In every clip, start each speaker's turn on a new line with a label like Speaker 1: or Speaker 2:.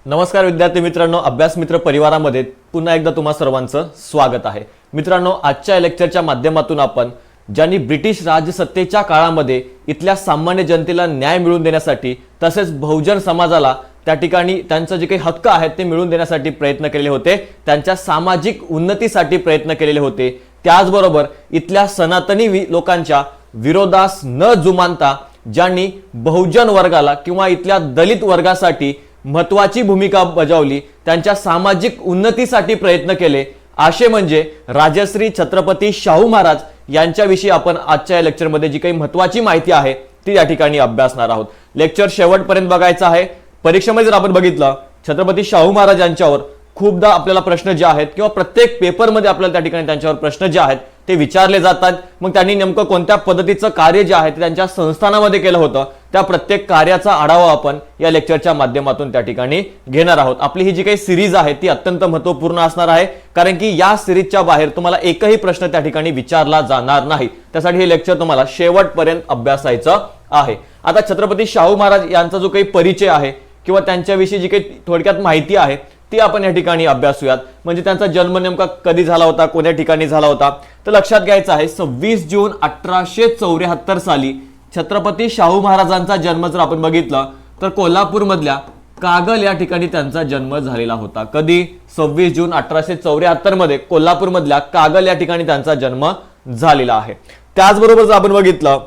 Speaker 1: नमस्कार विद्यार्थी मित्रांनो, अभ्यास मित्र परिवारामध्ये पुन्हा एकदा तुम्हा सर्वांचं स्वागत आहे। मित्रांनो, आजच्या लेक्चरच्या माध्यमातून आपण ज्यांनी ब्रिटिश राजसत्तेच्या काळामध्ये इथल्या सामान्य जनतेला न्याय मिळवून देण्यासाठी तसेच बहुजन समाजाला त्या ठिकाणी त्यांचे जे काही हक्क आहेत ते मिळवून देण्यासाठी प्रयत्न केलेले होते, त्यांच्या सामाजिक उन्नतीसाठी प्रयत्न केलेले होते, त्याचबरोबर इथल्या सनातनी लोकांच्या विरोधास न जुमानता ज्यांनी बहुजन वर्गाला किंवा इथल्या दलित वर्गासाठी महत्वाची भूमिका बजावली, त्यांच्या सामाजिक उन्नतीसाठी प्रयत्न केले, असे म्हणजे राजश्री छत्रपती शाहू महाराज यांच्याविषयी आपण आजच्या या लेक्चरमध्ये जी काही महत्वाची माहिती आहे ती या ठिकाणी अभ्यासणार आहोत। लेक्चर शेवटपर्यंत बघायचं आहे। परीक्षेमध्ये जर आपण बघितलं छत्रपती शाहू महाराज यांच्यावर खूपदा आपल्याला प्रश्न जे आहेत किंवा प्रत्येक पेपरमध्ये आपल्याला त्या ठिकाणी त्यांच्यावर प्रश्न जे आहेत ते विचारले जातात। मग त्यांनी नेमकं कोणत्या पद्धतीचं कार्य जे आहे ते त्यांच्या संस्थानामध्ये केलं होतं, त्या प्रत्येक कार्याचा आढावा आपण या लेक्चरच्या माध्यमातून त्या ठिकाणी घेणार आहोत। आपली ही जी काही सिरीज आहे ती अत्यंत महत्त्वपूर्ण असणार आहे, कारण की या सिरीजच्या बाहेर तुम्हाला एकही प्रश्न त्या ठिकाणी विचारला जाणार नाही। त्यासाठी हे लेक्चर तुम्हाला शेवटपर्यंत अभ्यासायचं आहे। आता छत्रपती शाहू महाराज यांचा जो काही परिचय आहे किंवा त्यांच्याविषयी जी काही थोडक्यात माहिती आहे ती आपण या ठिकाणी अभ्यासूयात। म्हणजे त्यांचा जन्म नेमका कधी झाला होता, कोणत्या ठिकाणी झाला होता, तर लक्षात घ्यायचं आहे 26 जून 1874 साली छत्रपती शाहू महाराजांचा जन्म जर आपण बघितलं तर कोल्हापूर मधल्या कागल या ठिकाणी त्यांचा जन्म झालेला होता। कधी? 26 जून 1874 मध्ये कोल्हापूर मधल्या कागल या ठिकाणी त्यांचा जन्म झालेला आहे। त्याचबरोबर जर आपण बघितलं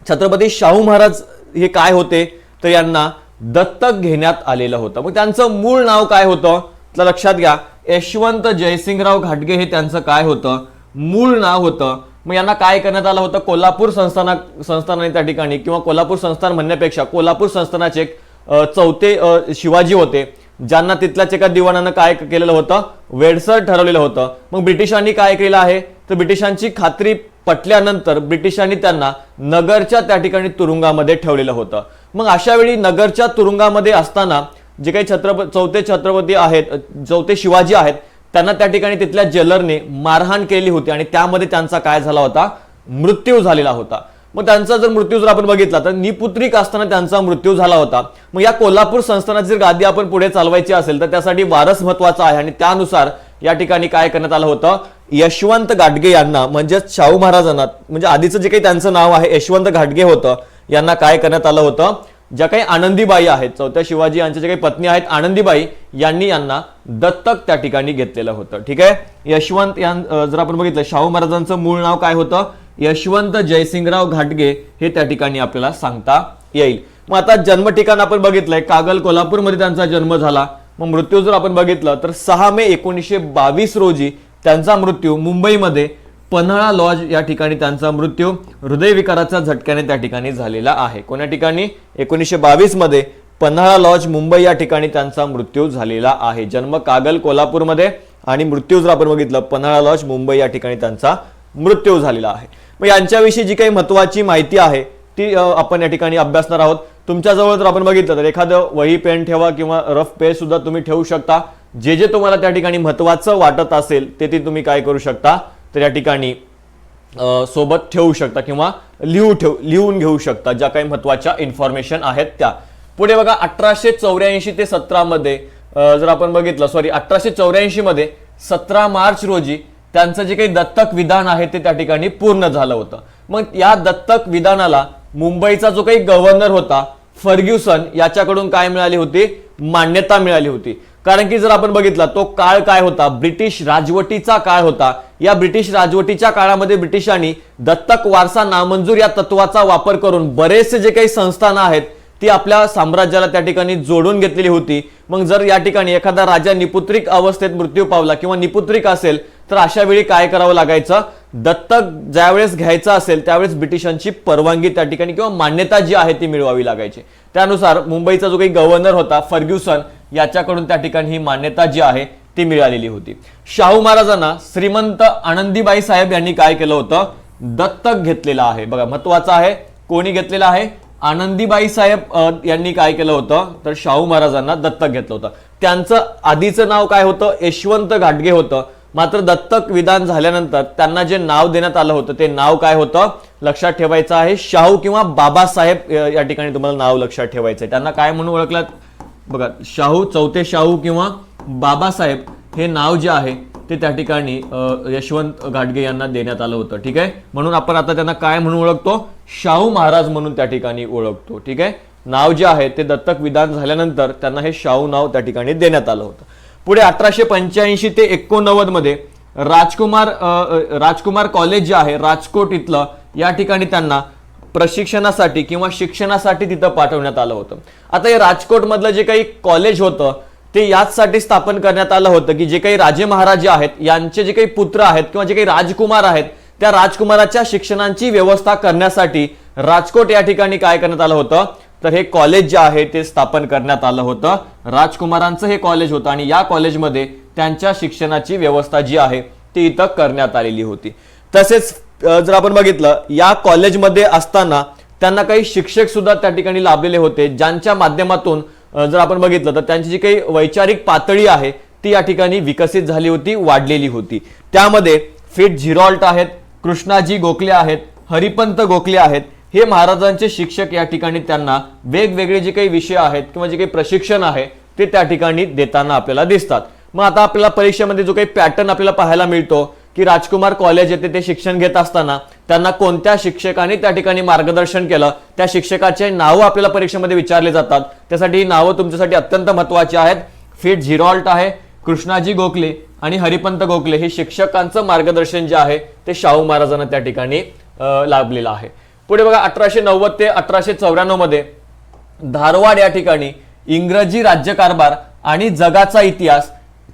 Speaker 1: छत्रपती शाहू महाराज हे काय होते तर यांना दत्तक घेण्यात आलेलं होतं। मग त्यांचं मूळ नाव काय होतं तर लक्षात घ्या, यशवंत जयसिंगराव घाटगे हे त्यांचं काय होतं, मूळ नाव होतं। मग यांना काय करण्यात आलं होतं, कोल्हापूर संस्थानाने त्या ठिकाणी किंवा कोल्हापूर संस्थान म्हणण्यापेक्षा कोल्हापूर संस्थानाचे एक चौथे शिवाजी होते, ज्यांना तिथल्याच एका दिवाणानं काय केलेलं होतं, वेडसर ठरवलेलं होतं। मग ब्रिटिशांनी काय केलं आहे तर ब्रिटिशांची खात्री पटल्यानंतर ब्रिटिशांनी त्यांना नगरच्या त्या ठिकाणी तुरुंगामध्ये ठेवलेलं होतं। मग अशा वेळी नगरच्या तुरुंगामध्ये असताना जे काही चौथे छत्रपती आहेत, चौथे शिवाजी आहेत, त्यांना त्या ठिकाणी तिथल्या जेलरने मारहाण केली होती आणि त्यामध्ये त्यांचा काय झाला होता, मृत्यू झालेला होता। मग त्यांचा जर मृत्यू जर आपण बघितला तर निपुत्रिक असताना त्यांचा मृत्यू झाला होता। मग या कोल्हापूर संस्थानाची जर गादी आपण पुढे चालवायची असेल तर त्यासाठी वारस महत्वाचा आहे आणि त्यानुसार या ठिकाणी काय करण्यात आलं होतं, यशवंत घाटगे यांना म्हणजे शाहू महाराजांना, म्हणजे आधीचं जे काही त्यांचं नाव आहे यशवंत घाटगे होतं, यांना काय करण्यात आलं होतं, ज्या काही आनंदीबाई आहेत, चौथ्या शिवाजी यांच्या जे काही पत्नी आहेत आनंदीबाई, यांनी यांना दत्तक त्या ठिकाणी घेतलेलं होतं। ठीक आहे, यशवंत जर आपण बघितलं शाहू महाराजांचं मूळ नाव काय होतं, यशवंत जयसिंगराव घाटगे हे त्या ठिकाणी आपल्याला सांगता येईल। मग आता जन्म ठिकाण आपण बघितलंय कागल कोल्हापूर मध्ये त्यांचा जन्म झाला। मग मृत्यू जर आपण बघितलं तर 6 मे 1922 रोजी त्यांचा मृत्यू मुंबईमध्ये पन्हाळा लॉज या ठिकाणी त्यांचा मृत्यू हृदयविकाराच्या झटक्याने त्या ठिकाणी झालेला आहे। कोण्या ठिकाणी? 1922 मध्ये पन्हाळा लॉज मुंबई या ठिकाणी त्यांचा मृत्यू झालेला आहे। जन्म कागल कोल्हापूरमध्ये आणि मृत्यू जर आपण बघितलं पन्हाळा लॉज मुंबई या ठिकाणी त्यांचा मृत्यू झालेला आहे। मग यांच्याविषयी जी काही महत्वाची माहिती आहे ती आपण या ठिकाणी अभ्यासणार आहोत। तुमच्याजवळ जर आपण बघितलं तर एखादं वही पेन ठेवा किंवा रफ पेज सुद्धा तुम्ही ठेवू शकता। जे जे तुम्हाला त्या ठिकाणी महत्वाचं वाटत असेल ते तुम्ही काय करू शकता तर या ठिकाणी सोबत ठेवू शकता किंवा लिहून घेऊ शकता ज्या काही महत्वाच्या इन्फॉर्मेशन आहेत त्या। पुढे बघा 1884 ते 17 मध्ये जर आपण बघितलं 1884 मध्ये 17 मार्च रोजी त्यांचं जे काही दत्तक विधान आहे ते त्या ठिकाणी पूर्ण झालं होतं। मग या दत्तक विधानाला मुंबईचा जो काही गव्हर्नर होता फर्ग्युसन याच्याकडून काय मिळाली होती, मान्यता मिळाली होती। कारण की जर आपण बघितला तो काळ काय होता, ब्रिटिश राजवटीचा काळ होता। या ब्रिटिश राजवटीच्या काळामध्ये ब्रिटिशांनी दत्तक वारसा नामंजूर या तत्वाचा वापर करून बरेचसे जे काही संस्थान आहेत ती आपल्या साम्राज्याला त्या ठिकाणी जोडून घेतलेली होती। मग जर या ठिकाणी एखादा राजा निपुत्रिक अवस्थेत मृत्यू पावला किंवा निपुत्रिक असेल तर अशा वेळी काय करावं लागायचं, दत्तक ज्यावेळेस घ्यायचं असेल त्यावेळेस ब्रिटिशांची परवानगी त्या ठिकाणी किंवा मान्यता जी आहे ती मिळवावी लागायची। त्यानुसार मुंबईचा जो काही गव्हर्नर होता फर्ग्युसन याच्याकडून त्या ठिकाणी ही मान्यता जी आहे ती मिळालेली होती। शाहू महाराजांना श्रीमंत आनंदीबाई साहेब यांनी काय केलं होतं, दत्तक घेतलेलं आहे। बघा महत्वाचं आहे, कोणी घेतलेलं आहे, आनंदीबाई साहेब यांनी काय केलं होतं तर शाहू महाराजांना दत्तक घेतलं होतं। त्यांचं आधीचं नाव काय होतं, यशवंत घाटगे होतं। मात्र दत्तक विधान झाल्यानंतर त्यांना जे नाव देण्यात आलं होतं ते नाव काय होतं लक्षात ठेवायचं आहे, शाहू किंवा बाबासाहेब या ठिकाणी तुम्हाला नाव लक्षात ठेवायचं आहे। त्यांना काय म्हणून ओळखलं बघा शाहू, चौथे शाहू किंवा बाबासाहेब हे नाव जे आहे ते त्या ठिकाणी यशवंत घाटगे यांना देण्यात आलं होतं. ठीक आहे, म्हणून आपण आता त्यांना काय म्हणून ओळखतो, शाहू महाराज म्हणून त्या ठिकाणी ओळखतो. ठीक आहे, नाव जे आहे ते दत्तक विधान झाल्यानंतर त्यांना हे शाहू नाव त्या ठिकाणी देण्यात आलं होतं. पुढे 1885 ते 89 मध्ये राजकुमार कॉलेज जे आहे राजकोट इथलं, या ठिकाणी त्यांना प्रशिक्षणासाठी किंवा शिक्षणासाठी तिथं पाठवण्यात आलं होतं. आता हे राजकोट मधलं जे काही कॉलेज होतं ते याचसाठी स्थापन करण्यात आलं होतं की जे काही राजे महाराजे आहेत यांचे जे काही पुत्र आहेत किंवा जे काही राजकुमार आहेत त्या राजकुमाराच्या शिक्षणाची व्यवस्था करण्यासाठी राजकोट या ठिकाणी काय करण्यात आलं होतं, तर हे कॉलेज जे आहे ते स्थापन करण्यात आलं होतं. राजकुमारांचं हे कॉलेज होतं आणि या कॉलेजमध्ये त्यांच्या शिक्षणाची व्यवस्था जी आहे ती इथं करण्यात आलेली होती. तसेच जर आपण बघितलं या कॉलेजमध्ये असताना त्यांना काही शिक्षक सुद्धा त्या ठिकाणी लाभलेले होते, ज्यांच्या माध्यमातून जर आपण बघितलं तर त्यांची जी काही वैचारिक पातळी आहे ती या ठिकाणी विकसित झाली होती, वाढलेली होती. त्यामध्ये फिट झिरॉल्ट आहेत, कृष्णाजी गोखले आहेत, हरिपंत गोखले आहेत, हे महाराजांचे शिक्षक या ठिकाणी त्यांना वेगवेगळे जे काही विषय आहेत किंवा जे काही प्रशिक्षण आहे ते त्या ठिकाणी देताना आपल्याला दिसतात. मग आता आपल्याला परीक्षेमध्ये जो काही पॅटर्न आपल्याला पाहायला मिळतो की राजकुमार कॉलेज येथे ते शिक्षण घेत असताना त्यांना कोणत्या शिक्षकांनी त्या ठिकाणी मार्गदर्शन केलं, त्या शिक्षकाचे नावं आपल्याला परीक्षेमध्ये विचारले जातात. त्यासाठी ही नावं तुमच्यासाठी अत्यंत महत्वाची आहेत. फिट झिरॉल्ट आहे, कृष्णाजी गोखले आणि हरिपंत गोखले हे शिक्षकांचं मार्गदर्शन जे आहे ते शाहू महाराजांना त्या ठिकाणी लाभलेलं आहे. पुढे बघा 1890 ते 1894 मध्ये धारवाड या ठिकाणी इंग्रजी राज्यकारभार आणि जगाचा इतिहास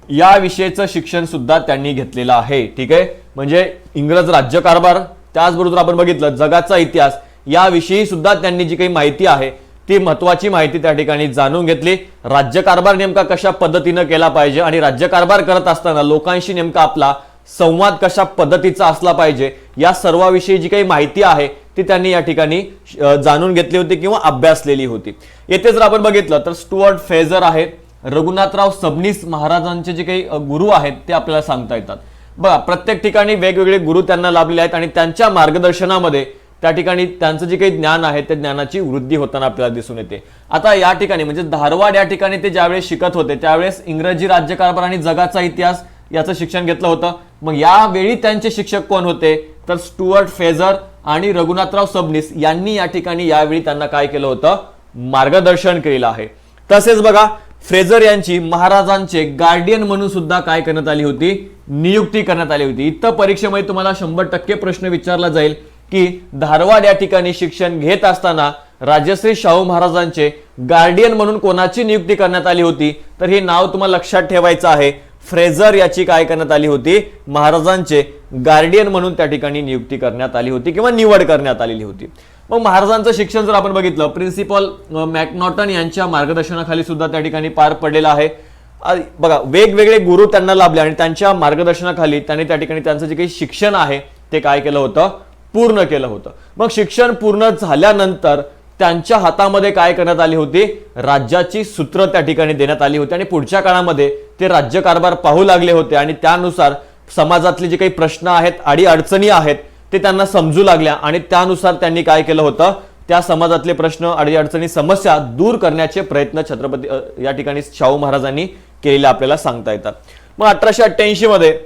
Speaker 1: या विषयाचं शिक्षण सुद्धा त्यांनी घेतलेलं आहे. ठीक आहे, म्हणजे इंग्रज राज्यकारभार त्याचबरोबर आपण बघितलं जगाचा इतिहास याविषयी सुद्धा त्यांनी जी काही माहिती आहे ती महत्वाची माहिती त्या ठिकाणी जाणून घेतली. राज्यकारभार नेमका कशा पद्धतीनं केला पाहिजे आणि राज्यकारभार करत असताना लोकांशी नेमका आपला संवाद कशा पद्धतीचा असला पाहिजे या सर्वाविषयी जी काही माहिती आहे ती त्यांनी या ठिकाणी जाणून घेतली होती किंवा अभ्यासलेली होती. येथे जर आपण बघितलं तर स्टुअर्ट फेजर आहे, रघुनाथराव सबनीस महाराजांचे जे काही गुरु आहेत ते आपल्याला सांगता येतात. बघा प्रत्येक ठिकाणी वेगवेगळे गुरु त्यांना लाभलेले आहेत आणि त्यांच्या मार्गदर्शनामध्ये त्या ठिकाणी त्यांचं जे काही ज्ञान आहे त्या ज्ञानाची वृद्धी होताना आपल्याला दिसून येते. आता या ठिकाणी म्हणजे धारवाड या ठिकाणी ते ज्यावेळेस शिकत होते त्यावेळेस इंग्रजी राज्यकारभार आणि जगाचा इतिहास याचं शिक्षण घेतलं होतं. मग यावेळी त्यांचे शिक्षक कोण होते, तर स्टुअर्ट फेजर आणि रघुनाथराव सबनीस यांनी या ठिकाणी यावेळी त्यांना काय केलं होतं, मार्गदर्शन केलेलं आहे. तसेच बघा फ्रेझर यांची महाराजांचे गार्डियन म्हणून सुद्धा काय करण्यात आली होती, नियुक्ती करण्यात आली होती. इथं परीक्षेमध्ये तुम्हाला 100% प्रश्न विचारला जाईल की धारवाड या ठिकाणी शिक्षण घेत असताना राजश्री शाहू महाराजांचे गार्डियन म्हणून कोणाची नियुक्ती करण्यात आली होती, तर हे नाव तुम्हाला लक्षात ठेवायचं आहे. फ्रेझर याची काय करण्यात आली होती, महाराजांचे गार्डियन म्हणून त्या ठिकाणी नियुक्ती करण्यात आली होती किंवा निवड करण्यात आलेली होती. मग महाराजांचं शिक्षण जर आपण बघितलं प्रिन्सिपल मॅकनॉटन यांच्या मार्गदर्शनाखाली सुद्धा त्या ठिकाणी पार पडलेलं आहे. बघा वेगवेगळे गुरु त्यांना लाभले आणि त्यांच्या मार्गदर्शनाखाली त्यांनी त्या ठिकाणी त्यांचं जे काही शिक्षण आहे ते काय केलं होतं, पूर्ण केलं होतं. मग शिक्षण पूर्ण झाल्यानंतर त्यांच्या हातामध्ये काय करण्यात आली होती, राज्याची सूत्र त्या ठिकाणी देण्यात आली होती आणि पुढच्या काळामध्ये ते राज्यकारभार पाहू लागले होते आणि त्यानुसार समाजातले जे काही प्रश्न आहेत, अडी अडचणी आहेत ते त्यांना समजू लागल्या आणि त्यानुसार त्यांनी काय केलं होतं, त्या समाजातले प्रश्न, अडी अडचणी, समस्या दूर करण्याचे प्रयत्न छत्रपती या ठिकाणी शाहू महाराजांनी केलेले आपल्याला सांगता येतात. मग 1888 मध्ये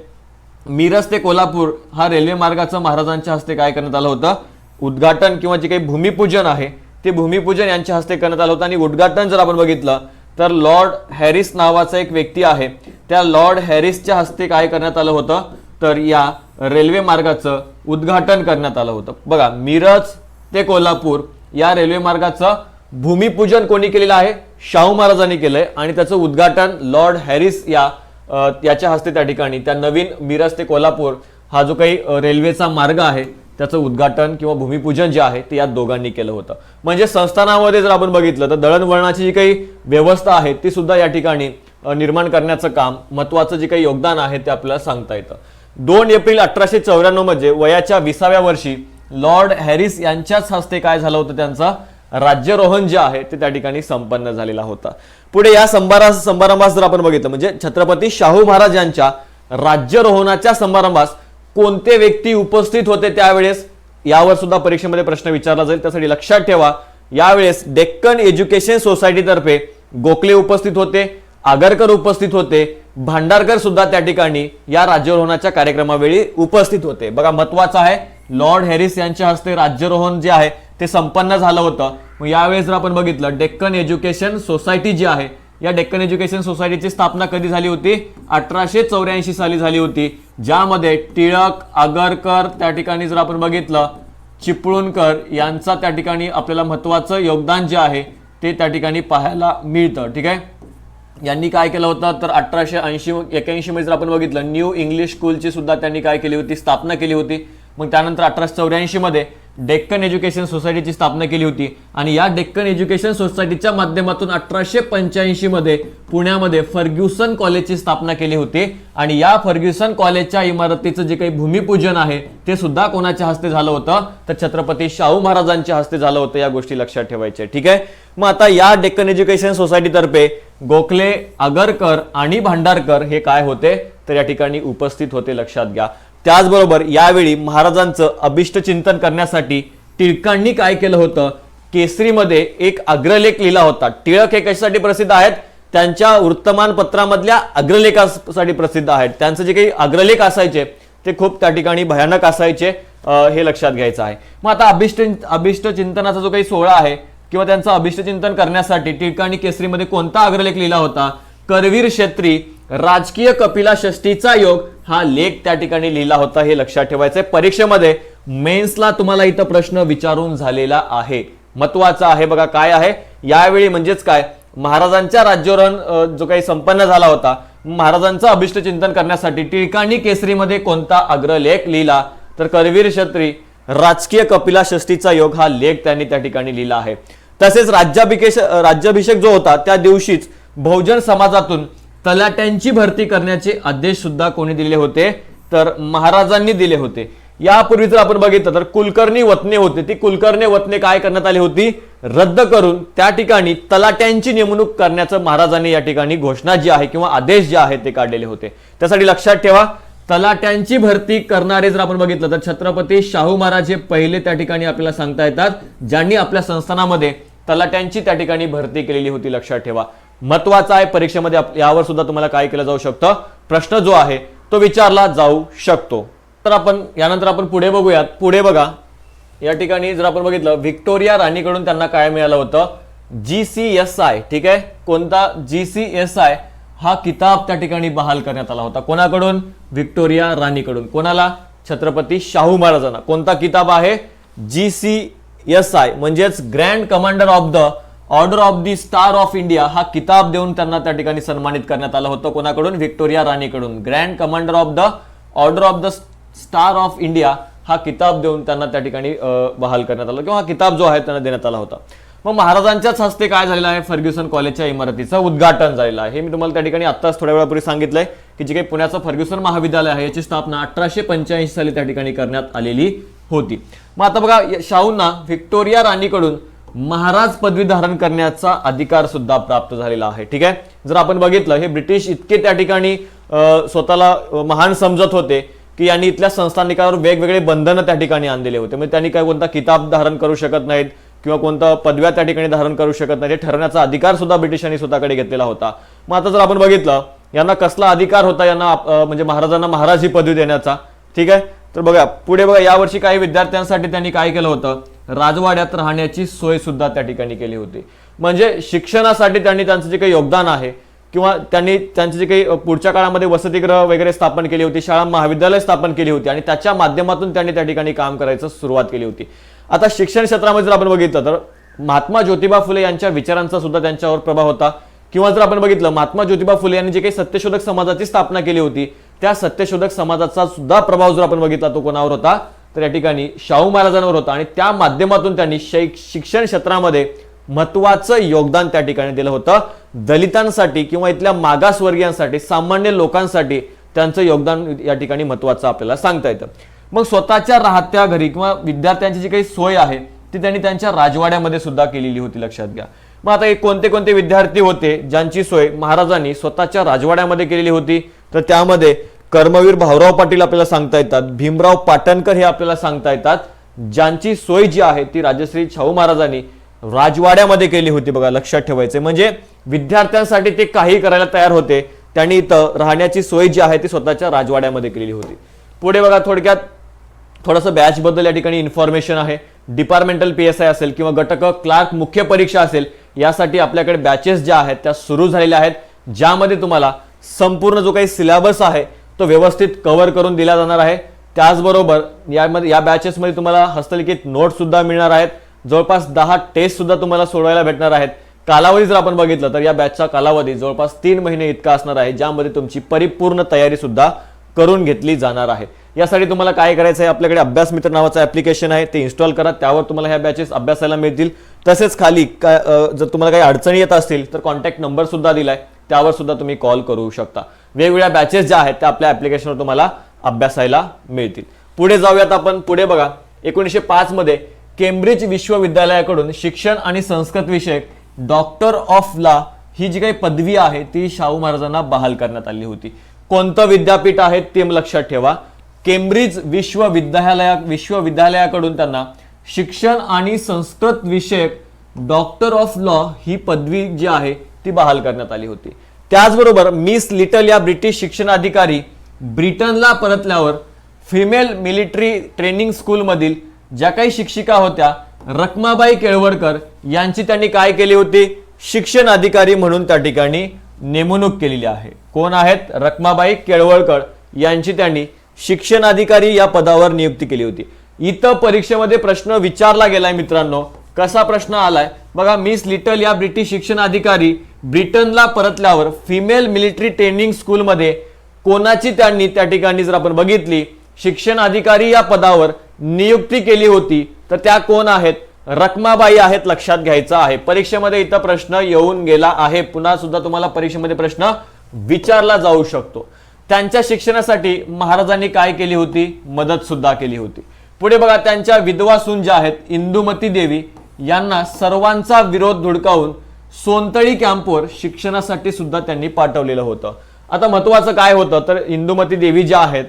Speaker 1: मिरज ते कोल्हापूर हा रेल्वे मार्गाचं महाराजांच्या हस्ते काय करण्यात आलं होतं, उद्घाटन किंवा जे काही भूमिपूजन आहे ते भूमिपूजन यांच्या हस्ते करण्यात आलं होतं. आणि उद्घाटन जर आपण बघितलं तर लॉर्ड हॅरिस नावाचा एक व्यक्ती आहे, त्या लॉर्ड हॅरिसच्या हस्ते काय करण्यात आलं होतं, तर या रेल्वे मार्गाचं उद्घाटन करण्यात आलं होतं. बघा मिरज ते कोल्हापूर या रेल्वे मार्गाचं भूमिपूजन कोणी केलेलं आहे, शाहू महाराजांनी केलंय आणि त्याचं उद्घाटन लॉर्ड हॅरिस याच्या हस्ते त्या ठिकाणी त्या नवीन मिरज ते कोल्हापूर हा जो काही रेल्वेचा मार्ग आहे त्याचं उद्घाटन किंवा भूमिपूजन जे आहे ते या दोघांनी केलं होतं. म्हणजे संस्थानामध्ये जर आपण बघितलं तर दळणवळणाची जी काही व्यवस्था आहे ती सुद्धा या ठिकाणी निर्माण करण्याचं काम, महत्वाचं जे काही योगदान आहे ते आपल्याला सांगता येतं. 2 एप्रिल 1894 मध्ये वयाच्या 20व्या वर्षी लॉर्ड हॅरिस यांच्याच हस्ते काय झालं होतं, त्यांचा राज्यारोहण जे आहे ते त्या ठिकाणी संपन्न झालेला होता. पुढे या समारंभास जर आपण बघितलं म्हणजे छत्रपती शाहू महाराज यांच्या राज्यारोहणाच्या समारंभास कोणते व्यक्ती उपस्थित होते त्यावेळेस, यावर सुद्धा परीक्षेमध्ये प्रश्न विचारला जाईल. त्यासाठी लक्षात ठेवा यावेळेस डेक्कन एज्युकेशन सोसायटी तर्फे गोखले उपस्थित होते, आगरकर उपस्थित होते, भांडारकर सुद्धा त्या ठिकाणी या राज्यारोहणाच्या कार्यक्रमावेळी उपस्थित होते. बघा महत्वाचं आहे, लॉर्ड हॅरिस यांच्या हस्ते राज्यारोहण जे आहे ते संपन्न झालं होतं. मग यावेळेस जर आपण बघितलं डेक्कन एज्युकेशन सोसायटी जी आहे, या डेक्कन एज्युकेशन सोसायटीची स्थापना कधी झाली होती? 1884 साली झाली होती, ज्यामध्ये टिळक, आगरकर, त्या ठिकाणी जर आपण बघितलं चिपळूणकर यांचा त्या ठिकाणी आपल्याला महत्वाचं योगदान जे आहे ते त्या ठिकाणी पाहायला मिळतं. ठीक आहे, यांनी काय केलं होतं तर 1881 मध्ये जर आपण बघितलं न्यू इंग्लिश स्कूलची सुद्धा त्यांनी काय केली होती? स्थापना केली होती. मग त्यानंतर 1884 मध्ये डेक्कन एज्युकेशन सोसायटीची स्थापना केली होती आणि या डेक्कन एज्युकेशन सोसायटीच्या माध्यमातून 1885 मध्ये पुण्यामध्ये फर्ग्युसन कॉलेजची स्थापना केली होती आणि या फर्ग्युसन कॉलेजच्या इमारतीचं जे काही भूमिपूजन आहे ते सुद्धा कोणाच्या हस्ते झालं होतं तर छत्रपती शाहू महाराजांच्या हस्ते झालं होतं. या गोष्टी लक्षात ठेवायच्या. ठीक आहे, मग आता या डेक्कन एज्युकेशन सोसायटीतर्फे गोखले, आगरकर आणि भांडारकर हे काय होते तर या ठिकाणी उपस्थित होते, लक्षात घ्या. त्याचबरोबर यावेळी महाराजांचं अभिष्ट चिंतन करण्यासाठी टिळकांनी काय केलं होतं? केसरीमध्ये एक अग्रलेख लिहिला होता. टिळक हे कशासाठी प्रसिद्ध आहेत? त्यांच्या वर्तमानपत्रामधल्या अग्रलेखासाठी प्रसिद्ध आहेत. त्यांचे जे काही अग्रलेख असायचे ते खूप त्या ठिकाणी भयानक असायचे, हे लक्षात घ्यायचं आहे. मग आता अभिष्ट चिंतनाचा जो काही सोहळा आहे किंवा त्यांचं अभिष्ट चिंतन करण्यासाठी टिळकांनी केसरीमध्ये कोणता अग्रलेख लिहिला होता? करवीर क्षेत्री राजकीय कपिला षष्टीचा योग हा लेख त्या ठिकाणी लिहिला होता, हे लक्षात ठेवायचंय. परीक्षेमध्ये मेन्सला तुम्हाला इथं प्रश्न विचारून झालेला आहे, महत्वाचा आहे. बघा काय आहे यावेळी म्हणजेच काय, महाराजांच्या राज्यारोहण जो काही संपन्न झाला होता, महाराजांचं अभिष्ट चिंतन करण्यासाठी टिळकांनी केसरीमध्ये कोणता अग्रलेख लिहिला तर करवीर क्षेत्री राजकीय कपिला षष्टीचा योग हा लेख त्यांनी त्या ठिकाणी लिहिला आहे. तसेच राज्याभिषेक जो होता त्या दिवशीच बहुजन समाजातून तलाट्यांची भरती करण्याचे आदेश सुद्धा कोणी दिले होते तर महाराजांनी दिले होते. यापूर्वी जर आपण बघितलं तर कुलकर्णी वतने होते, ती कुलकर्णी वतने काय करण्यात आली होती? रद्द करून त्या ठिकाणी तलाट्यांची नेमणूक करण्याचं महाराजांनी या ठिकाणी घोषणा जी आहे किंवा आदेश जे आहे ते काढलेले होते. त्यासाठी लक्षात ठेवा, तलाट्यांची भरती करणारे जर आपण बघितलं तर छत्रपती शाहू महाराज हे पहिले त्या ठिकाणी आपल्याला सांगता येतात ज्यांनी आपल्या संस्थानामध्ये तलाट्यांची त्या ठिकाणी भरती केलेली होती, लक्षात ठेवा. महत्वाचा आहे, परीक्षेमध्ये यावर सुद्धा तुम्हाला काय केलं जाऊ शकतं, प्रश्न जो आहे तो विचारला जाऊ शकतो. तर आपण यानंतर आपण पुढे बघूयात. पुढे बघा या ठिकाणी जर आपण बघितलं व्हिक्टोरिया राणीकडून त्यांना काय मिळालं होतं? GCSI. ठीक आहे, कोणता? GCSI हा किताब त्या ठिकाणी बहाल करण्यात आला होता. कोणाकडून? व्हिक्टोरिया राणीकडून. कोणाला? छत्रपती शाहू महाराजांना. कोणता किताब आहे? GCSI म्हणजेच grand commander of the order of the star of India हा किताब देऊन त्यांना त्या ठिकाणी सन्मानित करण्यात आलं होतं. कोणाकडून? व्हिक्टोरिया राणीकडून. Grand commander of the order of the star of India हा किताब देऊन त्यांना त्या ठिकाणी बहाल करण्यात आला किंवा हा किताब जो आहे त्यांना देण्यात आला होता. मग महाराजांच्याच हस्ते काय झालेलं आहे? फर्ग्युसन कॉलेजच्या इमारतीचं उद्घाटन झालेलं आहे. हे मी तुम्हाला त्या ठिकाणी आत्ताच थोड्या वेळापूर्वी सांगितलंय की जे काही पुण्याचं फर्ग्युसन महाविद्यालय आहे याची स्थापना 1885 साली त्या ठिकाणी करण्यात आलेली होती. मग आता बघा, शाहूंना व्हिक्टोरिया राणीकडून महाराज पदवी धारण करण्याचा अधिकार सुद्धा प्राप्त झालेला आहे. ठीक आहे, जर आपण बघितलं हे ब्रिटिश इतके त्या ठिकाणी स्वतःला महान समजत होते की यांनी इथल्या संस्थानिकांवर वेगवेगळे बंधनं त्या ठिकाणी आणलेले होते. म्हणजे त्यांनी काय कोणता किताब धारण करू शकत नाहीत किंवा कोणता पदव्या त्या ठिकाणी धारण करू शकत नाही, हे ठरवण्याचा अधिकार सुद्धा ब्रिटिशांनी स्वतःकडे घेतलेला होता. मग आता जर आपण बघितलं यांना कसला अधिकार होता यांना म्हणजे महाराजांना महाराज ही पदवी देण्याचा. ठीक आहे, तर बघा पुढे बघा, यावर्षी काही विद्यार्थ्यांसाठी त्यांनी काय केलं होतं? राजवाड्यात राहण्याची सोय सुद्धा त्या ठिकाणी केली होती. म्हणजे शिक्षणासाठी त्यांनी त्यांचं जे काही योगदान आहे किंवा त्यांनी त्यांचे जे काही पुढच्या काळामध्ये वसतिगृह वगैरे स्थापन केली होती, शाळा महाविद्यालय स्थापन केली होती आणि त्याच्या माध्यमातून त्यांनी त्या ठिकाणी काम करायचं सुरुवात केली होती. आता शिक्षण क्षेत्रामध्ये जर आपण बघितलं तर महात्मा ज्योतिबा फुले यांच्या विचारांचा सुद्धा त्यांच्यावर प्रभाव होता. किंवा जर आपण बघितलं महात्मा ज्योतिबा फुले यांनी जे काही सत्यशोधक समाजाची स्थापना केली होती त्या सत्यशोधक समाजाचा सुद्धा प्रभाव जर आपण बघितला तो कोणावर होता तर या ठिकाणी शाहू महाराजांवर होता आणि त्या माध्यमातून त्यांनी शिक्षण क्षेत्रामध्ये महत्वाचं योगदान त्या ठिकाणी दिलं होतं. दलितांसाठी किंवा इथल्या मागासवर्गीयांसाठी, सामान्य लोकांसाठी त्यांचं योगदान या ठिकाणी महत्वाचं आपल्याला सांगता येतं. मग स्वतःच्या राहत्या घरी किंवा विद्यार्थ्यांची जी काही सोय आहे ती त्यांनी त्यांच्या राजवाड्यामध्ये सुद्धा केलेली होती, लक्षात घ्या. मग आता कोणते कोणते विद्यार्थी होते ज्यांची सोय महाराजांनी स्वतःच्या राजवाड्यामध्ये केलेली होती तर त्यामध्ये कर्मवीर भाऊराव पाटील आपल्याला सांगता येतात, भीमराव पाटणकर हे आपल्याला सांगता येतात, ज्यांची सोय जी आहे ती राजश्री शाहू महाराजांनी राजवाड्यामध्ये केली होती बघा, लक्षात ठेवायचे. म्हणजे विद्यार्थ्यांसाठी ते काही करायला तयार होते. त्यांनी इथं राहण्याची सोय जी आहे ती स्वतःच्या राजवाड्यामध्ये केलेली होती. पुढे बघा थोडक्यात थोडंसं बॅच बद्दल या ठिकाणी इन्फॉर्मेशन आहे. डिपार्टमेंटल PSI असेल किंवा गटक क्लार्क मुख्य परीक्षा असेल, यासाठी आपल्याकडे बॅचेस ज्या आहेत त्या सुरू झालेल्या आहेत, ज्यामध्ये तुम्हाला संपूर्ण जो काही सिलेबस आहे तो व्यवस्थित कव्हर करून दिला जाणार आहे. त्याचबरोबर या बॅचेसमध्ये तुम्हाला हस्तलिखित नोट सुद्धा मिळणार आहेत. जवळपास 10 टेस्ट सुद्धा तुम्हाला सोडवायला भेटणार आहेत. कालावधी जर आपण बघितलं तर या बॅचचा कालावधी जवळपास 3 महिने इतका असणार आहे, ज्यामध्ये तुमची परिपूर्ण तयारी सुद्धा करून घेतली जाणार आहे. यासाठी तुम्हाला काय करायचं आहे, आपल्याकडे अभ्यास मित्र नावाचं ऍप्लिकेशन आहे, ते इन्स्टॉल करा. त्यावर तुम्हाला ह्या बॅचेस अभ्यासाला मिळतील. तसेच खाली जर तुम्हाला काही अडचणी येत असतील तर कॉन्टॅक्ट नंबर सुद्धा दिलाय, त्यावर सुद्धा तुम्ही कॉल करू शकता. वेगवेगळ्या बॅचेस ज्या आहेत त्या आपल्या ऍप्लिकेशनवर तुम्हाला अभ्यासायला मिळतील. पुढे जाऊयात आपण. पुढे बघा 1905 मध्ये केम्ब्रिज विश्वविद्यालयाकडून शिक्षण आणि संस्कृत विषयक डॉक्टर ऑफ लॉ ही जी काही पदवी आहे ती शाहू महाराजांना बहाल करण्यात आली होती. कोणतं विद्यापीठ आहे ते लक्षात ठेवा. केम्ब्रिज विश्वविद्यालयाकडून त्यांना शिक्षण आणि संस्कृत विषयक डॉक्टर ऑफ लॉ ही पदवी जी आहे ती बहाल करण्यात आली होती. त्याचबरोबर मिस लिटल या ब्रिटिश शिक्षण अधिकारी ब्रिटनला परतल्यावर फिमेल मिलिटरी ट्रेनिंग स्कूलमधील ज्या काही शिक्षिका होत्या रखमाबाई केळवळकर यांची त्यांनी काय केली होती, शिक्षण अधिकारी म्हणून त्या ठिकाणी नेमणूक केलेली आहे. कोण आहेत, रखमाबाई केळवळकर यांची त्यांनी शिक्षण अधिकारी या पदावर नियुक्ती केली होती. इथं परीक्षेमध्ये प्रश्न विचारला गेलाय मित्रांनो. कसा प्रश्न आलाय बघा, मिस लिटल या ब्रिटिश शिक्षण अधिकारी ब्रिटनला परतल्यावर फिमेल मिलिटरी ट्रेनिंग स्कूलमध्ये कोणाची त्यांनी त्या ठिकाणी जर आपण बघितली शिक्षण अधिकारी या पदावर नियुक्ती केली होती तर त्या कोण आहेत, रखमाबाई आहेत, लक्षात घ्यायचं आहे. परीक्षेमध्ये इथं प्रश्न येऊन गेला आहे. पुन्हा सुद्धा तुम्हाला परीक्षेमध्ये प्रश्न विचारला जाऊ शकतो. त्यांच्या शिक्षणासाठी महाराजांनी काय केली होती, मदत सुद्धा केली होती. पुढे बघा त्यांच्या विधवा सून ज्या आहेत इंदुमती देवी यांना सर्वांचा विरोध धुडकावून सोनतळी कॅम्पवर शिक्षणासाठी सुद्धा त्यांनी पाठवलेलं होतं. आता महत्वाचं काय होतं तर इंदुमती देवी ज्या आहेत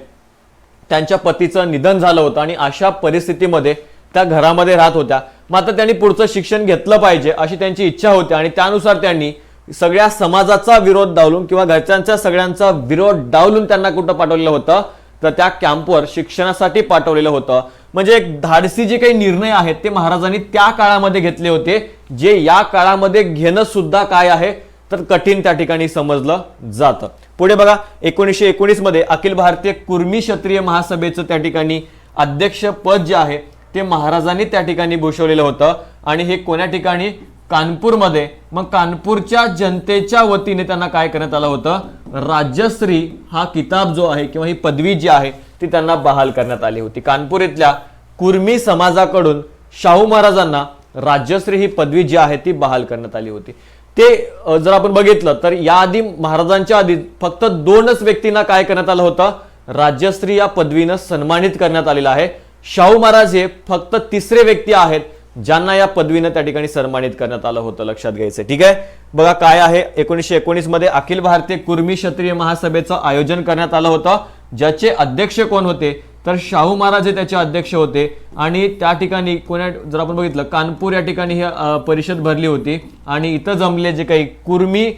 Speaker 1: त्यांच्या पतीचं निधन झालं होतं आणि अशा परिस्थितीमध्ये त्या घरामध्ये राहत होत्या. मात्र त्यांनी पुढचं शिक्षण घेतलं पाहिजे अशी त्यांची इच्छा होती आणि त्यानुसार त्यांनी सगळ्या समाजाचा विरोध डावलून किंवा घरच्यांच्या सगळ्यांचा विरोध डावलून त्यांना कुठं पाठवलेलं होतं तर त्या कॅम्पवर शिक्षणासाठी पाठवलेलं होतं. म्हणजे एक धाडसी जे काही निर्णय आहेत ते महाराजांनी त्या काळामध्ये घेतले होते, जे या काळामध्ये घेणं सुद्धा काय आहे तर कठीण त्या ठिकाणी समजलं जातं. पुढे बघा 1919 मध्ये अखिल भारतीय कुर्मी क्षत्रिय महासभेचं त्या ठिकाणी अध्यक्ष पद जे आहे ते महाराजांनी त्या ठिकाणी भूषवलेलं होतं आणि हे कोण्या ठिकाणी, कानपूरमध्ये. मग कानपूरच्या जनतेच्या वतीने त्यांना काय करण्यात आलं होतं, राज्यश्री हा किताब जो आहे किंवा ही पदवी जी आहे ती त्यांना बहाल करण्यात आली होती. कानपूर इथल्या कुर्मी समाजाकडून शाहू महाराजांना राज्यश्री ही पदवी जी आहे ती बहाल करण्यात आली होती. ते जर आपण बघितलं तर याआधी महाराजांच्या आधी फक्त 2च व्यक्तींना काय करण्यात आलं होतं, राज्यश्री या पदवीनं सन्मानित करण्यात आलेलं आहे. शाहू महाराज हे फक्त 3रे व्यक्ती आहेत ज्यांना या पदवीनं त्या ठिकाणी सन्मानित करण्यात आलं होतं, लक्षात घ्यायचं. ठीक आहे, बघा काय आहे 1919 मध्ये अखिल भारतीय कुर्मी क्षत्रिय महासभेचं आयोजन करण्यात आलं होतं, ज्याचे अध्यक्ष कोण होते तर शाहू महाराज हे त्याचे अध्यक्ष होते. आणि त्या ठिकाणी कोणा जर आपण बघितलं कानपूर या ठिकाणी ही परिषद भरली होती आणि इथं जमले जे काही कुर्मी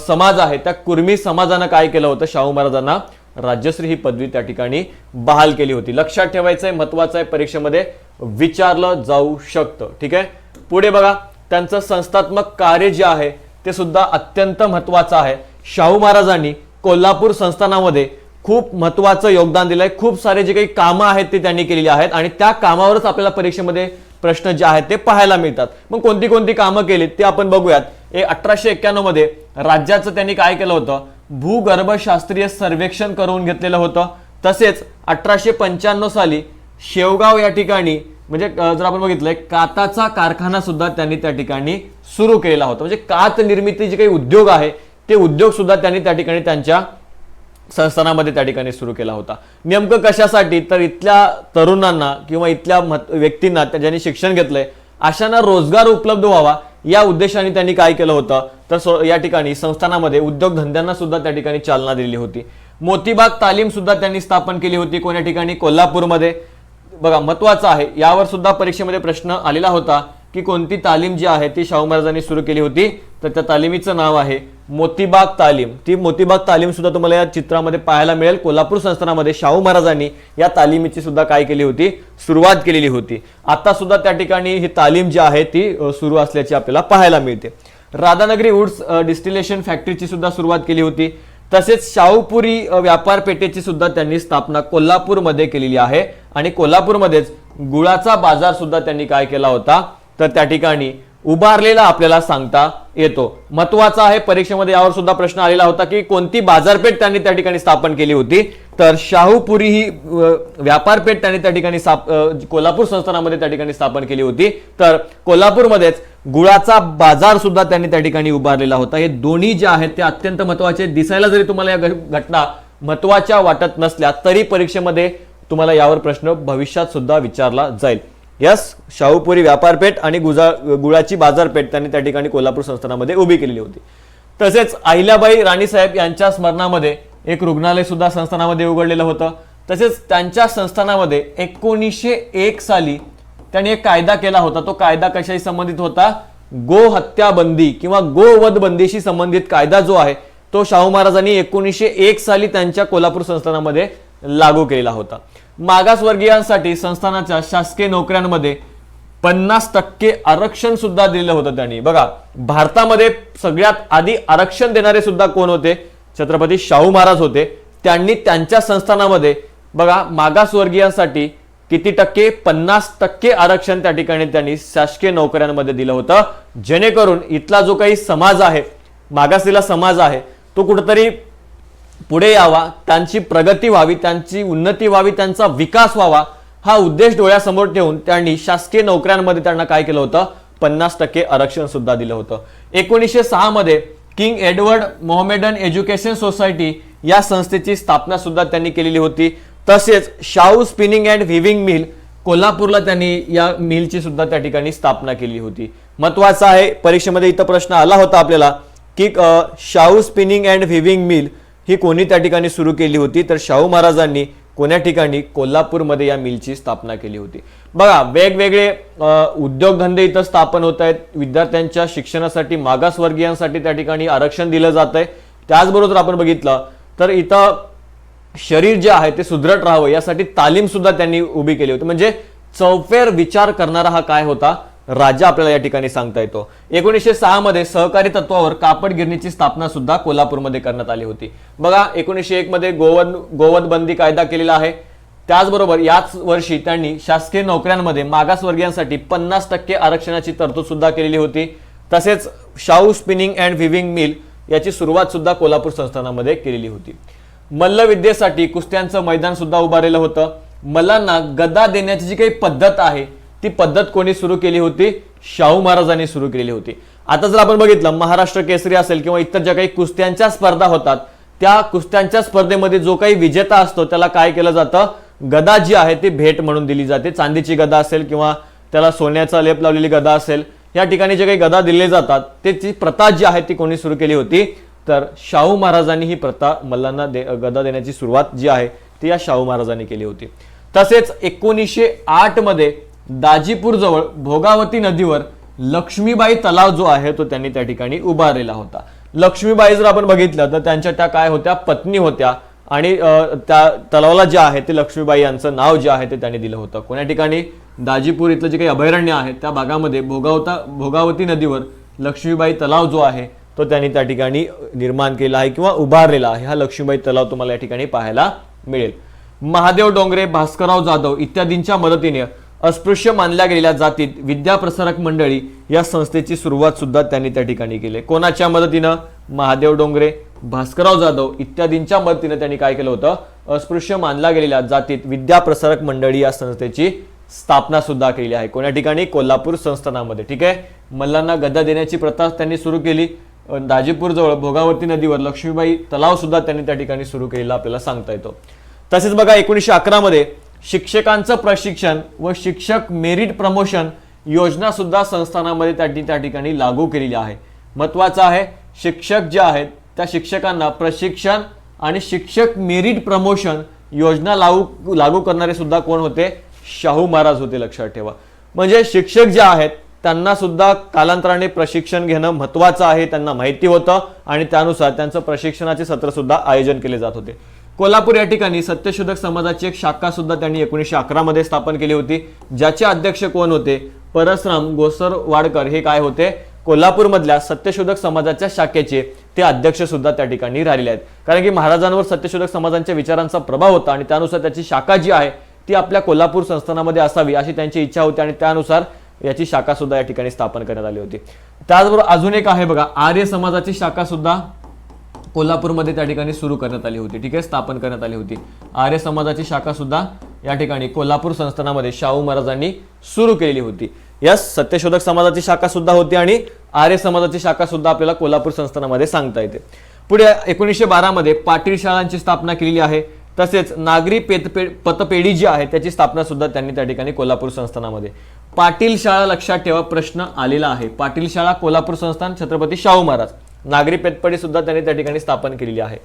Speaker 1: समाज आहे त्या कुर्मी समाजानं काय केलं होतं, शाहू महाराजांना राज्यश्री ही पदवी त्या ठिकाणी बहाल केली होती. लक्षात ठेवायचं आहे, महत्वाचं आहे, परीक्षेमध्ये विचारलं जाऊ शकतं. ठीक आहे, पुढे बघा त्यांचं संस्थात्मक कार्य जे आहे ते सुद्धा अत्यंत महत्वाचं आहे. शाहू महाराजांनी कोल्हापूर संस्थानामध्ये खूप महत्वाचं योगदान दिलंय. खूप सारे जे काही कामं आहेत ते त्यांनी केलेली आहेत आणि त्या कामावरच आपल्याला परीक्षेमध्ये प्रश्न जे आहेत ते पाहायला मिळतात. मग कोणती कोणती कामं केली ते आपण बघूयात. 1891 मध्ये राज्याचं त्यांनी काय केलं होतं, भूगर्भशास्त्रीय सर्वेक्षण करून घेतलेलं होतं. तसेच 1895 साली शेवगाव या ठिकाणी म्हणजे जर आपण बघितलंय काताचा कारखाना सुद्धा त्यांनी त्या ठिकाणी सुरू केलेला होता. म्हणजे कात निर्मिती जे काही उद्योग आहे ते उद्योग सुद्धा त्यांनी त्या ठिकाणी त्यांच्या संस्थानामध्ये त्या ठिकाणी सुरू केला होता. नेमकं कशासाठी तर इथल्या तरुणांना किंवा इथल्या व्यक्तींना ज्यांनी शिक्षण घेतलंय अशांना रोजगार उपलब्ध व्हावा या उद्देशाने त्यांनी काय केलं होतं तर या ठिकाणी संस्थानामध्ये उद्योगधंद्यांना सुद्धा त्या ठिकाणी चालना दिली होती. मोतीबाग तालीम सुद्धा त्यांनी स्थापन केली होती. कोण्या ठिकाणी, कोल्हापूरमध्ये. बघा महत्वाचं आहे, यावर सुद्धा परीक्षेमध्ये प्रश्न आलेला होता की कोणती तालीम जी आहे ती शाहू महाराजांनी सुरू केली होती, तर त्या तालिमीचं नाव आहे मोतीबाग तालीम. ती मोतीबाग तालीम सुद्धा तुम्हाला या चित्रामध्ये पाहायला मिळेल. कोल्हापूर संस्थानामध्ये शाहू महाराजांनी या तालिमीची सुद्धा काय केली होती, सुरुवात केलेली होती. आता सुद्धा त्या ठिकाणी ही तालीम जी आहे ती सुरू असल्याची आपल्याला पाहायला मिळते. राधानगरी वुड्स डिस्टिलेशन फॅक्टरीची सुद्धा सुरुवात केली होती. तसेच शाहूपुरी व्यापार पेठेची सुद्धा त्यांनी स्थापना कोल्हापूरमध्ये केलेली आहे आणि कोल्हापूरमध्येच गुळाचा बाजार सुद्धा त्यांनी काय केला होता, तर त्या ठिकाणी उभारलेला आपल्याला सांगता येतो. महत्वाचा आहे, परीक्षेमध्ये यावर सुद्धा प्रश्न आलेला होता की कोणती बाजारपेठ त्यांनी त्या ठिकाणी स्थापन केली होती, तर शाहूपुरी ही व्यापारपेठ त्यांनी त्या ठिकाणी कोल्हापूर संस्थानामध्ये त्या ठिकाणी स्थापन केली होती. तर कोल्हापूरमध्येच गुळाचा बाजार सुद्धा त्यांनी त्या ठिकाणी उभारलेला होता. हे दोन्ही जे आहेत ते अत्यंत महत्वाचे. दिसायला जरी तुम्हाला या घटना महत्वाच्या वाटत नसल्या तरी परीक्षेमध्ये तुम्हाला यावर प्रश्न भविष्यात सुद्धा विचारला जाईल. यस, शाहूपुरी व्यापारपेठ आणि गुळाची बाजारपेठ त्यांनी त्या ठिकाणी कोल्हापूर संस्थानामध्ये उभी केलेली होती. तसेच अहिल्याबाई राणीसाहेब यांच्या स्मरणामध्ये एक रुग्णालय सुद्धा संस्थानामध्ये उघडलेलं होतं. तसेच त्यांच्या संस्थानामध्ये 1901 साली त्यांनी एक कायदा केला होता. तो कायदा कशाशी संबंधित होता, गो हत्या बंदी किंवा गोवध बंदीशी संबंधित कायदा जो आहे तो शाहू महाराजांनी 1901 साली त्यांच्या कोल्हापूर संस्थानामध्ये लागू केलेला होता. मागासवर्गीयांसाठी संस्थानाच्या शासकीय नोकऱ्यांमध्ये 50% आरक्षण सुद्धा दिलं होतं त्यांनी. बघा, भारतामध्ये सगळ्यात आधी आरक्षण देणारे सुद्धा कोण होते, छत्रपती शाहू महाराज होते. त्यांनी त्यांच्या संस्थानामध्ये बघा मागासवर्गीयांसाठी किती टक्के, 50% आरक्षण त्या ठिकाणी त्यांनी शासकीय नोकऱ्यांमध्ये दिलं होतं, जेणेकरून इथला जो काही समाज आहे, मागासलेला समाज आहे, तो कुठेतरी पुढे यावा, त्यांची प्रगती व्हावी, त्यांची उन्नती व्हावी, त्यांचा विकास व्हावा, हा उद्देश डोळ्यासमोर ठेवून त्यांनी शासकीय नोकऱ्यांमध्ये त्यांना काय केलं होतं, 50% आरक्षण सुद्धा दिलं होतं. 1906 मध्ये king Edward Mohammedan education society या संस्थेची स्थापना सुद्धा त्यांनी केलेली होती. तसेच Shahu spinning and weaving mill कोल्हापूरला त्यांनी या मिलची सुद्धा त्या ठिकाणी स्थापना केली होती. महत्वाचा आहे, परीक्षेमध्ये इथं प्रश्न आला होता आपल्याला की Shahu spinning and weaving mill ही कोणी त्या ठिकाणी सुरू केली होती, तर शाहू महाराजांनी कोण्या ठिकाणी, कोल्हापूरमध्ये या मिलची स्थापना केली होती. बघा, वेगवेगळे उद्योगधंदे इथं स्थापन होत आहेत. विद्यार्थ्यांच्या शिक्षणासाठी मागासवर्गीयांसाठी त्या ठिकाणी आरक्षण दिलं जात आहे. त्याचबरोबर आपण बघितलं तर इथं शरीर जे आहे ते सुदृढ राहावं यासाठी तालीम सुद्धा त्यांनी उभी केली होती. म्हणजे चौफेर विचार करणारा हा काय होता, राजा आपल्याला या ठिकाणी सांगता येतो. 1906 मध्ये सहकारी तत्वावर कापड गिरणीची स्थापना सुद्धा कोल्हापूरमध्ये करण्यात आली होती. बघा, 1901 मध्ये गोवध बंदी कायदा केलेला आहे. त्याचबरोबर याच वर्षी त्यांनी शासकीय नोकऱ्यांमध्ये मागासवर्गीयांसाठी 50% आरक्षणाची तरतूद सुद्धा केलेली होती. तसेच Shahu spinning and weaving mill याची सुरुवात सुद्धा कोल्हापूर संस्थानामध्ये केलेली होती. मल्लविद्येसाठी कुस्त्यांचं मैदान सुद्धा उभारलेलं होतं. मल्लांना गदा देण्याची जी काही पद्धत आहे ती पद्धत कोणी सुरू केली होती, शाहू महाराजांनी सुरू केलेली होती. आता जर आपण बघितलं महाराष्ट्र केसरी असेल किंवा इतर ज्या काही कुस्त्यांच्या स्पर्धा होतात, त्या कुस्त्यांच्या स्पर्धेमध्ये जो काही विजेता असतो त्याला काय केलं जातं, गदा जी आहे ती भेट म्हणून दिली जाते. चांदीची गदा असेल किंवा त्याला सोन्याचा लेप लावलेली गदा असेल, या ठिकाणी जे काही गदा दिले जातात त्याची प्रथा जी आहे ती कोणी सुरू केली होती, तर शाहू महाराजांनी ही प्रथा मल्लांना गदा देण्याची सुरुवात जी आहे ती या शाहू महाराजांनी केली होती. तसेच 1908 मध्ये दाजीपूर जवळ भोगावती नदीवर लक्ष्मीबाई तलाव जो आहे तो त्यांनी त्या ठिकाणी उभारलेला होता. लक्ष्मीबाई जर आपण बघितलं तर त्यांच्या त्या काय होत्या, पत्नी होत्या आणि त्या तलावाला जे आहे ते लक्ष्मीबाई यांचं नाव जे आहे ते त्यांनी दिलं होतं. कोण्या ठिकाणी, दाजीपूर इथलं जे काही अभयारण्य आहे त्या भागामध्ये भोगावती नदीवर लक्ष्मीबाई तलाव जो आहे तो त्यांनी त्या ठिकाणी निर्माण केला आहे किंवा उभारलेला आहे. हा लक्ष्मीबाई तलाव तुम्हाला या ठिकाणी पाहायला मिळेल. महादेव डोंगरे, भास्करराव जाधव इत्यादींच्या मदतीने अस्पृश्य मानल्या गेलेल्या जातीत विद्याप्रसारक मंडळी या संस्थेची सुरुवात सुद्धा त्यांनी त्या ठिकाणी केली. कोणाच्या मदतीनं, महादेव डोंगरे, भास्करराव जाधव इत्यादींच्या मदतीने त्यांनी काय केलं होतं, अस्पृश्य मानल्या गेलेल्या जातीत विद्याप्रसारक मंडळी या संस्थेची स्थापना सुद्धा केली आहे. कोण्या ठिकाणी, कोल्हापूर संस्थानामध्ये. ठीक आहे, मल्लांना गदा देण्याची प्रथा त्यांनी सुरू केली. दाजीपूर जवळ भोगावती नदीवर लक्ष्मीबाई तलाव सुद्धा त्यांनी त्या ठिकाणी सुरू केलेला आपल्याला सांगता येतो. तसेच बघा, 1911 मध्ये शिक्षकांचं प्रशिक्षण व शिक्षक मेरिट प्रमोशन योजना सुद्धा संस्थानामध्ये त्या ठिकाणी लागू केलेली आहे. महत्वाचं आहे, शिक्षक जे आहेत त्या शिक्षकांना प्रशिक्षण आणि शिक्षक मेरिट प्रमोशन योजना लागू करणारे सुद्धा कोण होते, शाहू महाराज होते. लक्षात ठेवा. म्हणजे शिक्षक जे आहेत त्यांना सुद्धा कालांतराने प्रशिक्षण घेणं महत्त्वाचं आहे, त्यांना माहिती होतं आणि त्यानुसार त्यांचं प्रशिक्षणाचे सत्र सुद्धा आयोजन केले जात होते. कोल्हापूर या ठिकाणी सत्यशोधक समाजाची एक शाखा सुद्धा त्यांनी 1911 मध्ये स्थापन केली होती, ज्याचे अध्यक्ष कोण होते? परसराम गोसरवाडकर हे काय होते? कोल्हापूरमधल्या सत्यशोधक समाजाच्या शाखेचे ते अध्यक्ष सुद्धा त्या ठिकाणी राहिलेले आहेत. कारण की महाराजांवर सत्यशोधक समाजांच्या विचारांचा प्रभाव होता आणि त्यानुसार त्याची शाखा जी आहे ती आपल्या कोल्हापूर संस्थानामध्ये असावी अशी त्यांची इच्छा होती आणि त्यानुसार याची शाखा सुद्धा या ठिकाणी स्थापन करण्यात आली होती. त्याचबरोबर अजून एक आहे बघा, आर्य समाजाची शाखा सुद्धा कोल्हापूरमध्ये त्या ठिकाणी सुरू करण्यात आली होती. ठीक आहे, स्थापन करण्यात आली होती. आर्य समाजाची शाखा सुद्धा या ठिकाणी कोल्हापूर संस्थानामध्ये शाहू महाराजांनी सुरू केलेली होती. यस, सत्यशोधक समाजाची शाखा सुद्धा होती आणि आर्य समाजाची शाखा सुद्धा आपल्याला कोल्हापूर संस्थानामध्ये सांगता येते. पुढे 1912 मध्ये पाटील शाळांची स्थापना केलेली आहे. तसेच नागरी पतपेढी जी आहे त्याची स्थापना सुद्धा त्यांनी त्या ठिकाणी कोल्हापूर संस्थानामध्ये. पाटील शाळा लक्षात ठेवा, प्रश्न आलेला आहे. पाटील शाळा कोल्हापूर संस्थान छत्रपती शाहू महाराज. नागरी पेतपेढी सुद्धा त्यांनी त्या ठिकाणी स्थापन केलेली आहे.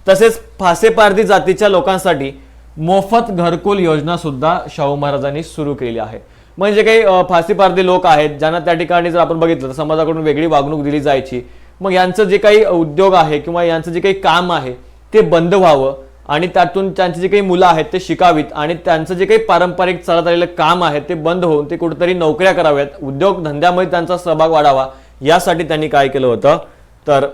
Speaker 1: तसेच फासेपारधी जातीच्या लोकांसाठी मोफत घरकुल योजना सुद्धा शाहू महाराजांनी सुरू केलेली आहे. म्हणजे काही फासेपारधी लोक आहेत ज्यांना त्या ठिकाणी जर आपण बघितलं तर समाजाकडून वेगळी वागणूक दिली जायची. मग यांचं जे काही उद्योग आहे किंवा यांचं जे काही काम आहे ते बंद व्हावं आणि त्यातून त्यांची जे काही मुलं आहेत ते शिकावीत आणि त्यांचं जे काही पारंपरिक चालत आलेलं काम आहे ते बंद होऊन ते कुठेतरी नोकऱ्या कराव्यात, उद्योग धंद्यामध्ये त्यांचा सहभाग वाढावा, यासाठी त्यांनी काय केलं होतं तर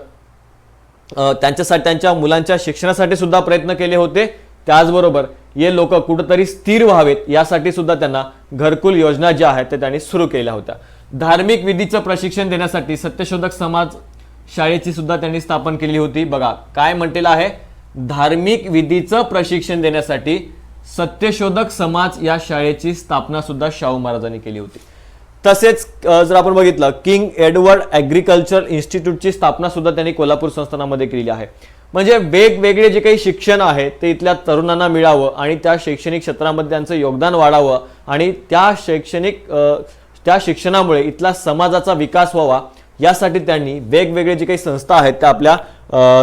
Speaker 1: त्यांच्यासाठी त्यांच्या मुलांच्या शिक्षणासाठी सुद्धा प्रयत्न केले होते. त्याचबरोबर हे लोक कुठेतरी स्थिर व्हावेत यासाठी सुद्धा त्यांना घरकुल योजना ज्या आहेत ते त्यांनी सुरू केल्या होत्या. धार्मिक विधीचं प्रशिक्षण देण्यासाठी सत्यशोधक समाज शाळेची सुद्धा त्यांनी स्थापन केली होती. बघा काय म्हटलेलं आहे, धार्मिक विधीचं प्रशिक्षण देण्यासाठी सत्यशोधक समाज या शाळेची स्थापना सुद्धा शाहू महाराजांनी केली होती. तसेच जर आपण बघितलं किंग एडवर्ड ॲग्रिकल्चर इन्स्टिट्यूटची स्थापना सुद्धा त्यांनी कोल्हापूर संस्थानामध्ये केलेली आहे. म्हणजे वेगवेगळे जे काही शिक्षण आहे ते इथल्या तरुणांना मिळावं आणि त्या शैक्षणिक क्षेत्रामध्ये त्यांचं योगदान वाढावं आणि त्या शिक्षणामुळे इथला समाजाचा विकास व्हावा यासाठी त्यांनी वेगवेगळे जे काही संस्था आहेत त्या आपल्या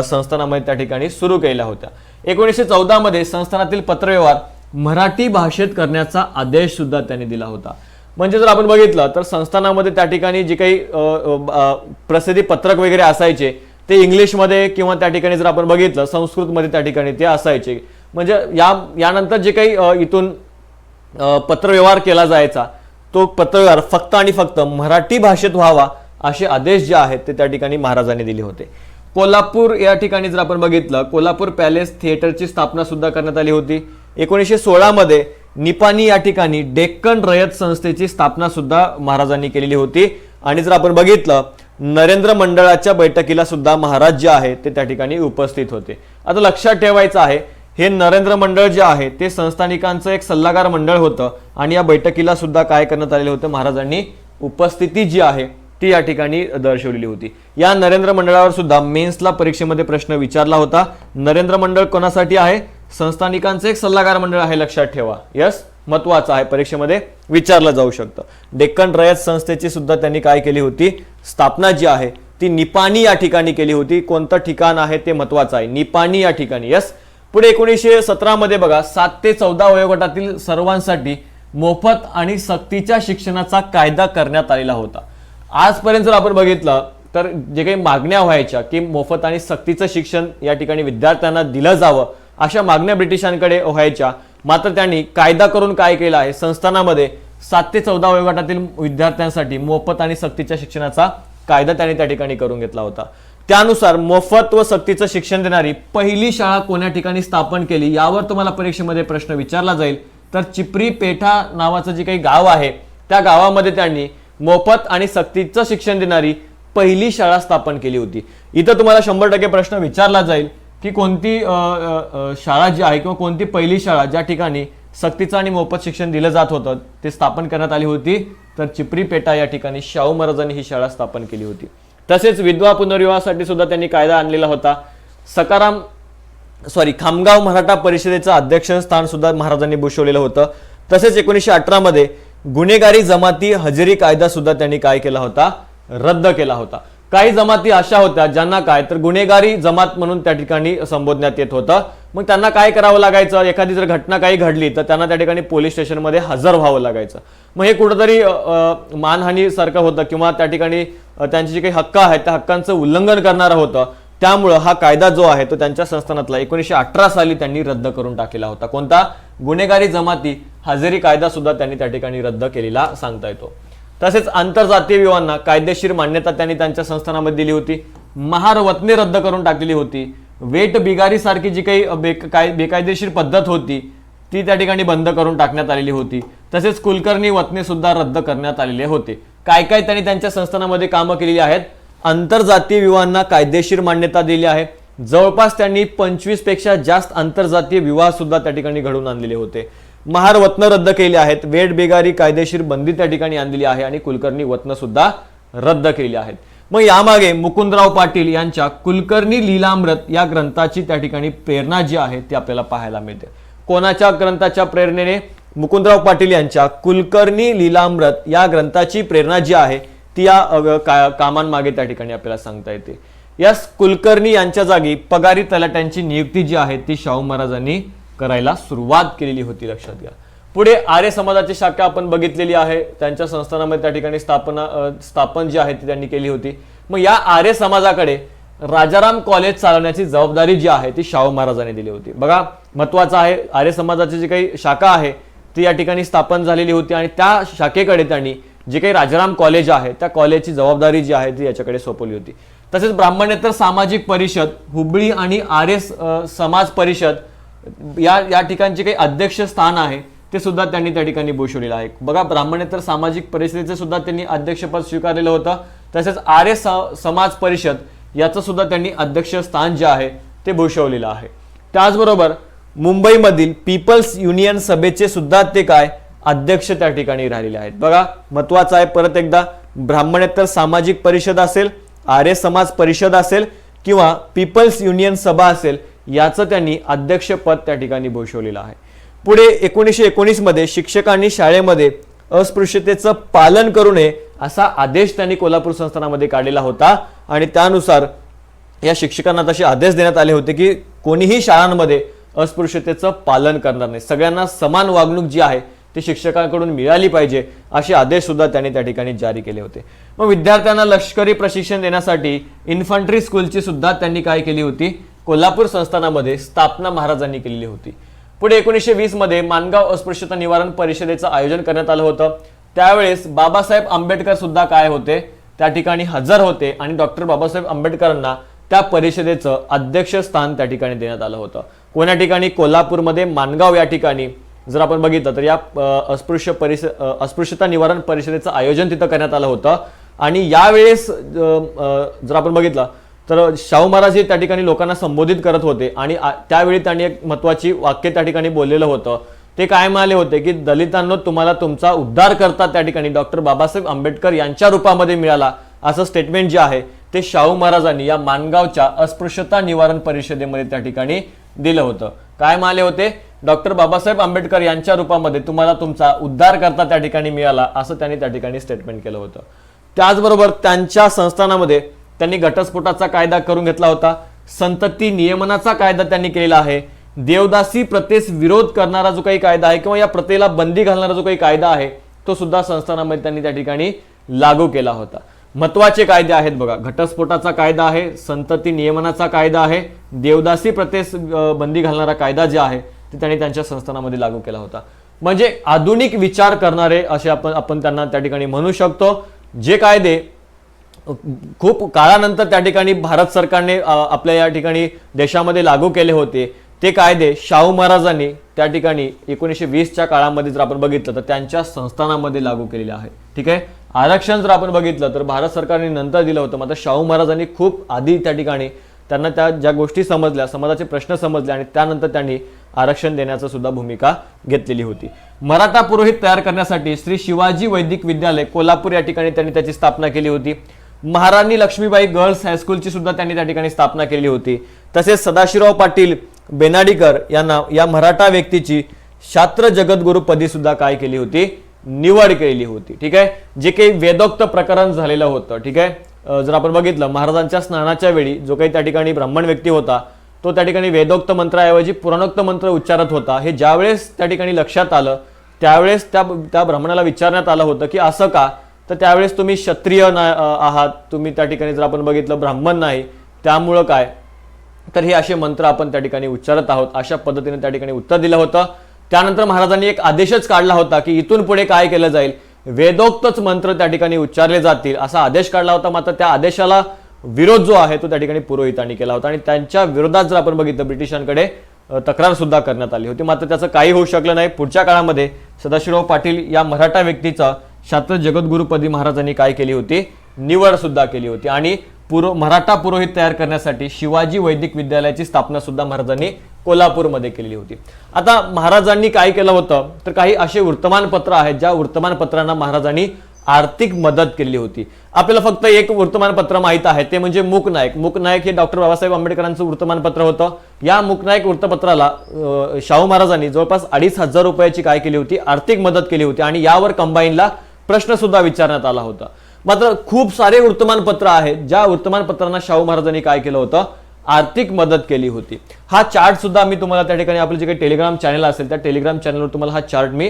Speaker 1: संस्थानामध्ये त्या ठिकाणी सुरू केल्या होत्या. 1914 मध्ये संस्थानातील पत्रव्यवहार मराठी भाषेत करण्याचा आदेश सुद्धा त्यांनी दिला होता. म्हणजे जर आपण बघितलं तर संस्थानामध्ये त्या ठिकाणी जे काही प्रसिद्धी पत्रक वगैरे असायचे ते इंग्लिशमध्ये किंवा त्या ठिकाणी जर आपण बघितलं संस्कृतमध्ये त्या ठिकाणी ते असायचे. म्हणजे यानंतर जे काही इथून पत्रव्यवहार केला जायचा तो पत्रव्यवहार फक्त आणि फक्त मराठी भाषेत व्हावा असे आदेश जे आहेत ते त्या ठिकाणी महाराजांनी दिले होते. कोल्हापूर या ठिकाणी जर आपण बघितलं कोल्हापूर पॅलेस थिएटरची स्थापना सुद्धा करण्यात आली होती. 1916 मध्ये निपाणी या ठिकाणी डेक्कन रयत संस्थेची स्थापना सुद्धा महाराजांनी केलेली होती. आणि जर आपण बघितलं नरेंद्र मंडळाच्या बैठकीला सुद्धा महाराज जे आहे ते त्या ठिकाणी उपस्थित होते. आता लक्षात ठेवायचं आहे हे नरेंद्र मंडळ जे आहे ते संस्थानिकांचं एक सल्लागार मंडळ होतं आणि या बैठकीला सुद्धा काय करण्यात आलेलं होतं, महाराजांनी उपस्थिती जी आहे ती या ठिकाणी दर्शवलेली होती. या नरेंद्र मंडळावर सुद्धा मेन्सला परीक्षेमध्ये प्रश्न विचारला होता. नरेंद्र मंडळ कोणासाठी आहे? संस्थानिकांचं एक सल्लागार मंडळ आहे, लक्षात ठेवा. यस, महत्वाचं आहे, परीक्षेमध्ये विचारलं जाऊ शकतं. डेक्कन रयत संस्थेची सुद्धा त्यांनी काय केली होती, स्थापना जी आहे ती निपाणी या ठिकाणी केली होती. कोणतं ठिकाण आहे ते महत्वाचं आहे, निपाणी या ठिकाणी. यस. पुढे 1917 मध्ये बघा 7 ते 14 वयोगटातील सर्वांसाठी मोफत आणि सक्तीच्या शिक्षणाचा कायदा करण्यात आलेला होता. आजपर्यंत जर आपण बघितलं तर जे काही मागण्या व्हायच्या की मोफत आणि सक्तीचं शिक्षण या ठिकाणी विद्यार्थ्यांना दिलं जावं अशा मागण्या ब्रिटिशांकडे व्हायच्या. मात्र त्यांनी कायदा करून काय केलं आहे, संस्थानामध्ये 7 ते 14 वयोगटातील विद्यार्थ्यांसाठी मोफत आणि सक्तीच्या शिक्षणाचा कायदा त्यांनी त्या ठिकाणी करून घेतला होता. त्यानुसार मोफत व सक्तीचं शिक्षण देणारी पहिली शाळा कोण्या ठिकाणी स्थापन केली यावर तुम्हाला परीक्षेमध्ये प्रश्न विचारला जाईल. तर चिपरी पेठा नावाचं जे काही गाव आहे त्या गावामध्ये त्यांनी मोफत आणि सक्तीचं शिक्षण देणारी पहिली शाळा स्थापन केली होती. इथं तुम्हाला 100% प्रश्न विचारला जाईल की कोणती शाळा जी आहे किंवा कोणती पहिली शाळा ज्या ठिकाणी सक्तीचं आणि मोफत शिक्षण दिलं जात होतं ते स्थापन करण्यात आली होती. तर चिपरी पेठा या ठिकाणी शाहू महाराजांनी ही शाळा स्थापन केली होती. तसेच विधवा पुनर्विवाहासाठी सुद्धा त्यांनी कायदा आणलेला होता. खामगाव मराठा परिषदेचं अध्यक्षस्थान सुद्धा महाराजांनी भूषवलेलं होतं. तसेच 1918 मध्ये गुन्हेगारी जमाती हजेरी कायदा सुद्धा त्यांनी काय केला होता, रद्द केला होता. काही जमाती अशा होत्या ज्यांना काय तर गुन्हेगारी जमात म्हणून त्या ठिकाणी संबोधण्यात येत होतं. मग त्यांना काय करावं लागायचं, एखादी जर घटना काही घडली तर त्यांना त्या ठिकाणी पोलीस स्टेशनमध्ये हजर व्हावं लागायचं. मग हे कुठंतरी मानहानी सारखं होतं किंवा त्या ठिकाणी त्यांचे जे काही हक्क आहेत त्या हक्कांचं उल्लंघन करणारं होतं. त्यामुळं हा कायदा जो आहे तो त्यांच्या संस्थानातला 1918 साली त्यांनी रद्द करून टाकलेला होता. कोणता? गुन्हेगारी जमाती हजेरी कायदा सुद्धा त्यांनी त्या ठिकाणी रद्द केलेला सांगता येतो. तसेच आंतरजातीय विवाहांना कायदेशीर मान्यता त्यांनी त्यांच्या संस्थानामध्ये दिली होती. महार वतने रद्द करून टाकलेली होती. वेट बिगारी सारखी जी काही बेकायदेशीर पद्धत होती ती त्या ठिकाणी बंद करून टाकण्यात आलेली होती. तसेच कुलकर्णी वतने सुद्धा रद्द करण्यात आलेले होते. काय काय त्यांनी त्यांच्या संस्थानामध्ये कामं केलेली आहेत? आंतरजातीय विवाहांना कायदेशीर मान्यता दिली आहे. जवळपास त्यांनी 25 पेक्षा जास्त आंतरजातीय विवाह सुद्धा त्या ठिकाणी घडवून आणलेले होते. महार वतन रद्द केले आहेत. वेट बेगारी कायदेशीर बंदी त्या ठिकाणी आणलेली आहे आणि कुलकर्णी वतन सुद्धा रद्द केली आहेत. मग यामागे मुकुंदराव पाटील यांच्या कुलकर्णी लीलामृत या ग्रंथाची त्या ठिकाणी प्रेरणा जी आहे ती आपल्याला पाहायला मिळते. कोणाच्या ग्रंथाच्या प्रेरणेने? मुकुंदराव पाटील यांच्या कुलकर्णी लीलामृत या ग्रंथाची प्रेरणा जी आहे ती या कामांमागे त्या ठिकाणी आपल्याला सांगता येते. या कुलकर्णी यांच्या जागी पगारी तलाट्यांची नियुक्ती जी आहे ती शाहू महाराजांनी करायला सुरुवात केलेली होती. लक्षात घ्या. पुढे आर्य समाजाची शाखा आपण बघितलेली आहे. त्यांच्या संस्थानामध्ये त्या ठिकाणी स्थापन जी आहे ती त्यांनी केली होती. मग या आर्य समाजाकडे राजाराम कॉलेज चालवण्याची जबाबदारी जी आहे ती शाहू महाराजांनी दिली होती. बघा महत्वाचं आहे, आर्य समाजाची जी काही शाखा आहे ती या ठिकाणी स्थापन झालेली होती आणि त्या शाखेकडे त्यांनी जे काही राजाराम कॉलेज आहे त्या कॉलेजची जबाबदारी जी आहे ती याच्याकडे सोपवली होती. तसेच ब्राह्मणेतर सामाजिक परिषद हुबळी आणि आर्य समाज परिषद या ठिकाणचे काही अध्यक्ष स्थान आहे ते सुद्धा त्यांनी त्या ठिकाणी भूषवलेलं आहे. बघा ब्राह्मणेतर सामाजिक परिषदेचे सुद्धा त्यांनी अध्यक्षपद स्वीकारलेलं होतं. तसेच आर्य समाज परिषद याचं सुद्धा त्यांनी अध्यक्ष स्थान जे आहे ते भूषवलेलं आहे. त्याचबरोबर मुंबईमधील पीपल्स युनियन सभेचे सुद्धा ते काय अध्यक्ष त्या ठिकाणी राहिलेले आहेत. बघा महत्वाचं आहे, परत एकदा ब्राह्मणेतर सामाजिक परिषद असेल, आर्य समाज परिषद असेल किंवा पीपल्स युनियन सभा असेल याचं त्यांनी अध्यक्षपद त्या ठिकाणी भूषवलेलं आहे. पुढे 1919 मध्ये शिक्षकांनी शाळेमध्ये अस्पृश्यतेचं पालन करू नये असा आदेश त्यांनी कोल्हापूर संस्थानामध्ये काढलेला होता आणि त्यानुसार या शिक्षकांना तसे आदेश देण्यात आले होते की कोणीही शाळांमध्ये अस्पृश्यतेचं पालन करणार नाही, सगळ्यांना समान वागणूक जी आहे ती शिक्षकांकडून मिळाली पाहिजे असे आदेश सुद्धा त्यांनी त्या ठिकाणी जारी केले होते. मग विद्यार्थ्यांना लष्करी प्रशिक्षण देण्यासाठी इन्फंट्री स्कूलची सुद्धा त्यांनी काय केली होती? कोल्हापूर संस्थानामध्ये स्थापना महाराजांनी केलेली होती. पुढे 1920 मध्ये माणगाव अस्पृश्यता निवारण परिषदेचं आयोजन करण्यात आलं होतं. त्यावेळेस बाबासाहेब आंबेडकर सुद्धा काय होते? त्या ठिकाणी हजर होते आणि डॉक्टर बाबासाहेब आंबेडकरांना त्या परिषदेचं अध्यक्षस्थान त्या ठिकाणी देण्यात आलं होतं. कोण्या ठिकाणी? कोल्हापूरमध्ये माणगाव या ठिकाणी जर आपण बघितलं तर या अस्पृश्यता निवारण परिषदेचं आयोजन तिथं करण्यात आलं होतं आणि यावेळेस जर आपण बघितलं तर शाहू महाराज हे त्या ठिकाणी लोकांना संबोधित करत होते आणि त्यावेळी त्यांनी एक महत्वाची वाक्य त्या ठिकाणी बोललेलं होतं. ते काय म्हणाले होते की दलितांनो तुम्हाला तुमचा उद्धार करता त्या ठिकाणी डॉक्टर बाबासाहेब आंबेडकर यांच्या रूपामध्ये मिळाला असं स्टेटमेंट जे आहे ते शाहू महाराजांनी या माणगावच्या अस्पृश्यता निवारण परिषदेमध्ये त्या ठिकाणी दिलं होतं. काय म्हणाले होते? डॉक्टर बाबासाहेब आंबेडकर यांच्या रूपामध्ये तुम्हाला तुमचा उद्धार करता त्या ठिकाणी मिळाला असं त्यांनी त्या ठिकाणी स्टेटमेंट केलं होतं. त्याचबरोबर त्यांच्या संस्थानामध्ये त्यांनी घटस्फोटाचा कायदा करून घेतला होता. संतती नियमनाचा कायदा त्यांनी केलेला आहे. देवदासी प्रथेस विरोध करणारा जो काही कायदा आहे किंवा या प्रथेला बंदी घालणारा जो काही कायदा आहे तो सुद्धा संस्थानामध्ये त्यांनी त्या ठिकाणी लागू केला होता. महत्वाचे कायदे आहेत बघा, घटस्फोटाचा कायदा आहे, संतती नियमनाचा कायदा आहे, देवदासी प्रथेस बंदी घालणारा कायदा जे आहे ते त्यांनी त्यांच्या संस्थानामध्ये लागू केला होता. म्हणजे आधुनिक विचार करणारे असे आपण त्यांना त्या ठिकाणी म्हणू शकतो. जे कायदे खूप काळानंतर त्या ठिकाणी भारत सरकारने आपल्या या ठिकाणी देशामध्ये लागू केले होते ते कायदे शाहू महाराजांनी त्या ठिकाणी 1920च्या काळामध्ये जर आपण बघितलं तर त्यांच्या संस्थानामध्ये लागू केलेले आहे. ठीक आहे. आरक्षण जर आपण बघितलं तर भारत सरकारने नंतर दिलं होतं, मात्र शाहू महाराजांनी खूप आधी त्या ठिकाणी त्यांना त्या ज्या गोष्टी समजल्या, समाजाचे प्रश्न समजले आणि त्यानंतर त्यांनी आरक्षण देण्याचं सुद्धा भूमिका घेतलेली होती. मराठा पुरोहित तयार करण्यासाठी श्री शिवाजी वैदिक विद्यालय कोल्हापूर या ठिकाणी त्यांनी त्याची स्थापना केली होती. महाराणी लक्ष्मीबाई गर्ल्स हायस्कूलची सुद्धा त्यांनी त्या ठिकाणी स्थापना केली होती. तसेच सदाशिवराव पाटील बेनाडीकर यांना या मराठा व्यक्तीची शास्त्र जगद्गुरु पदी सुद्धा काय केली होती? निवड केलेली होती. ठीक आहे. जे काही वेदोक्त प्रकरण झालेलं होतं, ठीक आहे, जर आपण बघितलं महाराजांच्या स्नानाच्या वेळी जो काही त्या ठिकाणी ब्राह्मण व्यक्ती होता तो त्या ठिकाणी वेदोक्त मंत्राऐवजी पुराणोक्त मंत्र उच्चारत होता. हे ज्यावेळेस त्या ठिकाणी लक्षात आलं त्यावेळेस त्या ब्राह्मणाला विचारण्यात आलं होतं की असं का, तर त्यावेळेस तुम्ही क्षत्रिय आहात, तुम्ही त्या ठिकाणी जर आपण बघितलं ब्राह्मण नाही, त्यामुळं काय तर हे असे मंत्र आपण त्या ठिकाणी उच्चारत आहोत, अशा पद्धतीने त्या ठिकाणी उत्तर दिलं होतं. त्यानंतर महाराजांनी एक आदेशच काढला होता की इथून पुढे काय केलं जाईल, वेदोक्तच मंत्र त्या ठिकाणी उच्चारले जातील असा आदेश काढला होता. मात्र त्या आदेशाला विरोध जो आहे तो त्या ठिकाणी पुरोहितांनी केला होता आणि त्यांच्या विरोधात जर आपण बघितलं ब्रिटिशांकडे तक्रार सुद्धा करण्यात आली होती. मात्र त्याचं काही होऊ शकलं नाही. पुढच्या काळामध्ये सदाशिवराव पाटील या मराठा व्यक्तीचा शास्त्र जगद्गुरुपदी महाराजांनी काय केली होती, निवड सुद्धा केली होती आणि मराठा पुरोहित तयार करण्यासाठी शिवाजी वैदिक विद्यालयाची स्थापना सुद्धा महाराजांनी कोल्हापूरमध्ये केलेली होती. आता महाराजांनी काय केलं होतं तर काही असे वर्तमानपत्र आहेत ज्या वर्तमानपत्रांना महाराजांनी आर्थिक मदत केली होती. आपल्याला फक्त एक वर्तमानपत्र माहित आहे ते म्हणजे मूकनायक. मूकनायक हे डॉक्टर बाबासाहेब आंबेडकरांचं वर्तमानपत्र होतं. या मूकनायक वृत्तपत्राला शाहू महाराजांनी जवळपास 2,500 रुपयाची काय केली होती, आर्थिक मदत केली होती आणि यावर कंबाईनला प्रश्न सुद्धा विचारण्यात आला होता. मात्र खूप सारे वर्तमानपत्र आहेत ज्या वर्तमानपत्रांना शाहू महाराजांनी काय केलं होतं, आर्थिक मदत केली होती. हा चार्ट सुद्धा मी तुम्हाला त्या ठिकाणी आपलं जे काही टेलिग्राम चॅनल असेल त्या टेलिग्राम चॅनलवर तुम्हाला हा चार्ट मी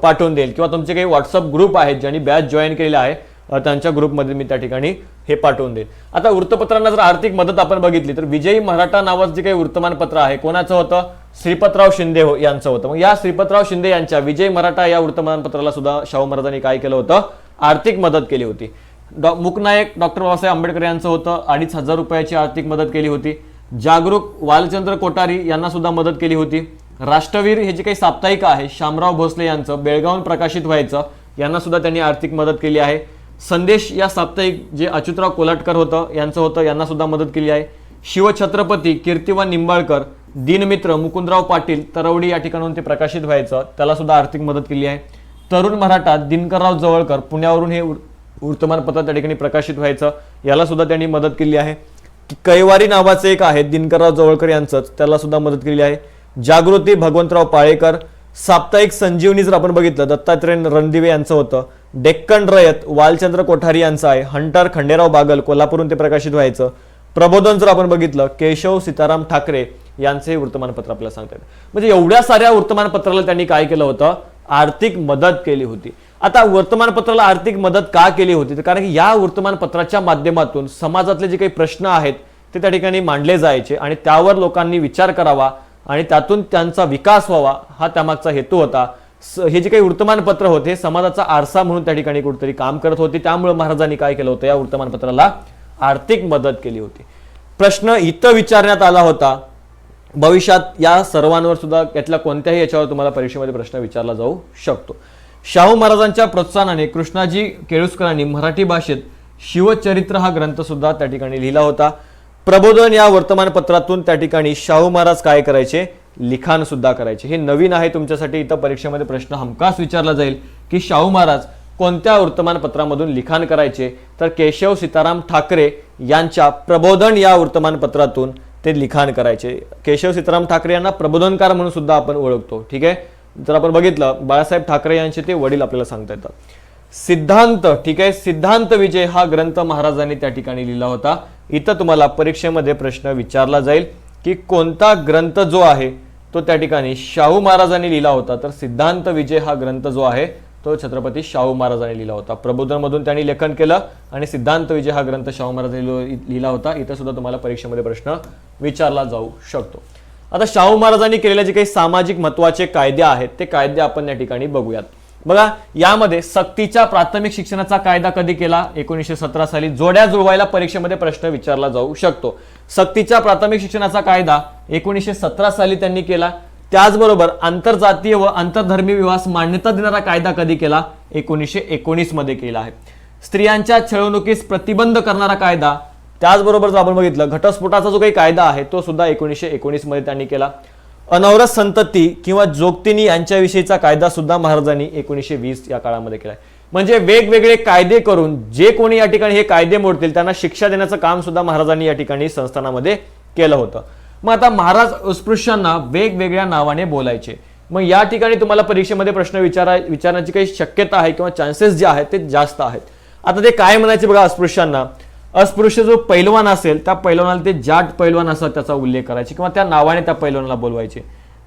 Speaker 1: पाठवून देईल किंवा तुमचे काही व्हॉट्सअप ग्रुप आहेत ज्यांनी बॅच जॉईन केलेला आहे त्यांच्या ग्रुपमध्ये मी त्या ठिकाणी हे पाठवून देईल. आता वृत्तपत्रांना जर आर्थिक मदत आपण बघितली तर विजयी मराठा नावाचं जे काही वर्तमानपत्र आहे कोणाचं होतं, श्रीपतराव शिंदे यांचं होतं. मग या श्रीपतराव शिंदे यांच्या विजय मराठा या वर्तमानपत्राला सुद्धा शाहू महाराजांनी काय केलं होतं, आर्थिक मदत केली होती. मूकनायक डॉक्टर बाबासाहेब आंबेडकर यांचं होतं, 2,500 रुपयाची आर्थिक मदत केली होती. जागरूक वालचंद्र कोठारी यांना सुद्धा मदत केली होती. राष्ट्रवीर हे जे काही साप्ताहिक आहे शामराव भोसले यांचं बेळगावून प्रकाशित व्हायचं, यांना सुद्धा त्यांनी आर्थिक मदत केली आहे. संदेश या साप्ताहिक जे अच्युतराव कोल्हटकर यांचं होतं, यांना सुद्धा मदत केली आहे. शिवछत्रपती कीर्तिवान निंबाळकर, दिनमित्र मुकुंदराव पाटील तरवडी या ठिकाणाहून ते प्रकाशित व्हायचं, त्याला सुद्धा आर्थिक मदत केली आहे. तरुण मराठा दिनकरराव जवळकर पुण्यावरून हे वर्तमानपत्र त्या ठिकाणी प्रकाशित व्हायचं, याला सुद्धा त्यांनी मदत केली आहे. कैवारी नावाचे एक आहे दिनकरराव जवळकर यांचंच, त्याला सुद्धा मदत केली आहे. जागृती भगवंतराव पाळेकर, साप्ताहिक संजीवनी जर आपण बघितलं दत्तात्रय रणदिवे यांचं होतं. डेक्कन रयत वालचंद्र कोठारी यांचं आहे. हंटर खंडेराव बागल कोल्हापूरहून ते प्रकाशित व्हायचं. प्रबोधन जर आपण बघितलं केशव सीताराम ठाकरे यांचे वर्तमानपत्र आपल्याला सांगतात. म्हणजे एवढ्या साऱ्या वर्तमानपत्राला त्यांनी काय केलं होतं, आर्थिक मदत केली होती. आता वर्तमानपत्राला आर्थिक मदत का केली होती तर कारण की या वर्तमानपत्राच्या माध्यमातून समाजातले जे काही प्रश्न आहेत ते त्या ठिकाणी मांडले जायचे आणि त्यावर लोकांनी विचार करावा आणि त्यातून त्यांचा विकास व्हावा, हा त्यामागचा हेतू होता. हे जे काही वर्तमानपत्र होते हे समाजाचा आरसा म्हणून त्या ठिकाणी कुठेतरी काम करत होते. त्यामुळे महाराजांनी काय केलं होतं, या वर्तमानपत्राला आर्थिक मदत केली होती. प्रश्न इथं विचारण्यात आला होता, भविष्यात या सर्वांवर सुद्धा यातल्या कोणत्याही याच्यावर तुम्हाला परीक्षेमध्ये प्रश्न विचारला जाऊ शकतो. शाहू महाराजांच्या प्रोत्साहनाने कृष्णाजी केळुसकरांनी मराठी भाषेत शिवचरित्र हा ग्रंथ सुद्धा त्या ठिकाणी लिहिला होता. प्रबोधन या वर्तमानपत्रातून त्या ठिकाणी शाहू महाराज काय करायचे, लिखाण सुद्धा करायचे. हे नवीन आहे तुमच्यासाठी. इथं परीक्षेमध्ये प्रश्न हमखास विचारला जाईल की शाहू महाराज कोणत्या वर्तमानपत्रामधून लिखाण करायचे, तर केशव सीताराम ठाकरे यांच्या प्रबोधन या वर्तमानपत्रातून ते लिखाण करायचे. केशव सीताराम ठाकरे यांना प्रबोधनकार म्हणून सुद्धा आपण ओळखतो. ठीक आहे, जर आपण बघितलं बाळासाहेब ठाकरे यांचे ते वडील आपल्याला सांगता येतात. सिद्धांत, ठीक आहे, सिद्धांत विजय हा ग्रंथ महाराजांनी त्या ठिकाणी लिहिला होता. इथं तुम्हाला परीक्षेमध्ये प्रश्न विचारला जाईल की कोणता ग्रंथ जो आहे तो त्या ठिकाणी शाहू महाराजांनी लिहिला होता, तर सिद्धांत विजय हा ग्रंथ जो आहे तो छत्रपती शाहू महाराजांनी लिहिला होता. प्रबोधनमधून त्यांनी लेखन केलं आणि सिद्धांत विजय हा ग्रंथ शाहू महाराजांनी लिहिला होता. इथं सुद्धा तुम्हाला परीक्षेमध्ये प्रश्न विचारला जाऊ शकतो. आता शाहू महाराजांनी केलेले जे काही सामाजिक महत्वाचे कायदे आहेत ते कायदे आपण या ठिकाणी बघूयात. बघा, यामध्ये सक्तीच्या प्राथमिक शिक्षणाचा कायदा कधी केला, 1917 साली. जोड्या जुळवायला परीक्षेमध्ये प्रश्न विचारला जाऊ शकतो. सक्तीच्या प्राथमिक शिक्षणाचा कायदा 1917 साली त्यांनी केला. त्याचबरोबर आंतरजातीय व आंतरधर्मी विवाहास मान्यता देणारा कायदा कधी केला, 1919 मध्ये केला आहे. स्त्रियांच्या छळवणुकीस प्रतिबंध करणारा कायदा, त्याचबरोबर जर आपण बघितलं घटस्फोटाचा जो काही कायदा आहे तो सुद्धा 1919 मध्ये त्यांनी केला. अनवरत संतती किंवा जोगतिनी यांच्याविषयीचा कायदा सुद्धा महाराजांनी 1920 या काळामध्ये केलाय. म्हणजे वेगवेगळे कायदे करून जे कोणी या ठिकाणी हे कायदे मोडतील त्यांना शिक्षा देण्याचं काम सुद्धा महाराजांनी या ठिकाणी संस्थानामध्ये केलं होतं. मग आता महाराज अस्पृश्यांना वेगवेगळ्या नावाने बोलायचे. मग या ठिकाणी तुम्हाला परीक्षेमध्ये प्रश्न विचारण्याची काही शक्यता आहे किंवा चान्सेस जे आहेत ते जास्त आहेत. आता ते काय म्हणायचे बघा अस्पृश्यांना, अस्पृश्य जो पैलवान असेल त्या पैलवानाला ते जाट पैलवान असा त्याचा उल्लेख करायचे किंवा त्या नावाने त्या पैलवानाला बोलवायचे.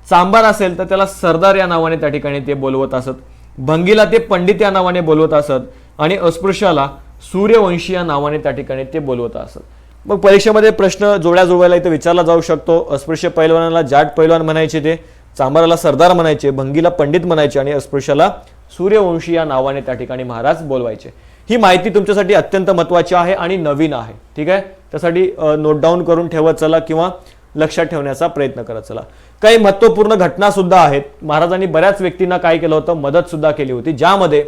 Speaker 1: चांभार असेल तर त्याला सरदार या नावाने त्या ठिकाणी ते बोलवत असत. भंगीला ते पंडित या नावाने बोलवत असत आणि अस्पृश्याला सूर्यवंशी या नावाने त्या ठिकाणी ते बोलवत असत. मग परीक्षेमध्ये प्रश्न जोड्या जुळवायला इथं विचारला जाऊ शकतो. अस्पृश्य पैलवानाला जाट पैलवान म्हणायचे, ते चांभाराला सरदार म्हणायचे, भंगीला पंडित म्हणायचे आणि अस्पृश्याला सूर्यवंशी या नावाने त्या ठिकाणी महाराज बोलवायचे. ही माहिती तुमच्यासाठी अत्यंत महत्त्वाची आहे आणि नवीन आहे. ठीक आहे, त्यासाठी नोट डाऊन करून ठेवत चला किंवा लक्षात ठेवण्याचा प्रयत्न करत चला. काही महत्त्वपूर्ण घटना सुद्धा आहेत. महाराजांनी बऱ्याच व्यक्तींना काय केलं होतं, मदत सुद्धा केली होती, ज्यामध्ये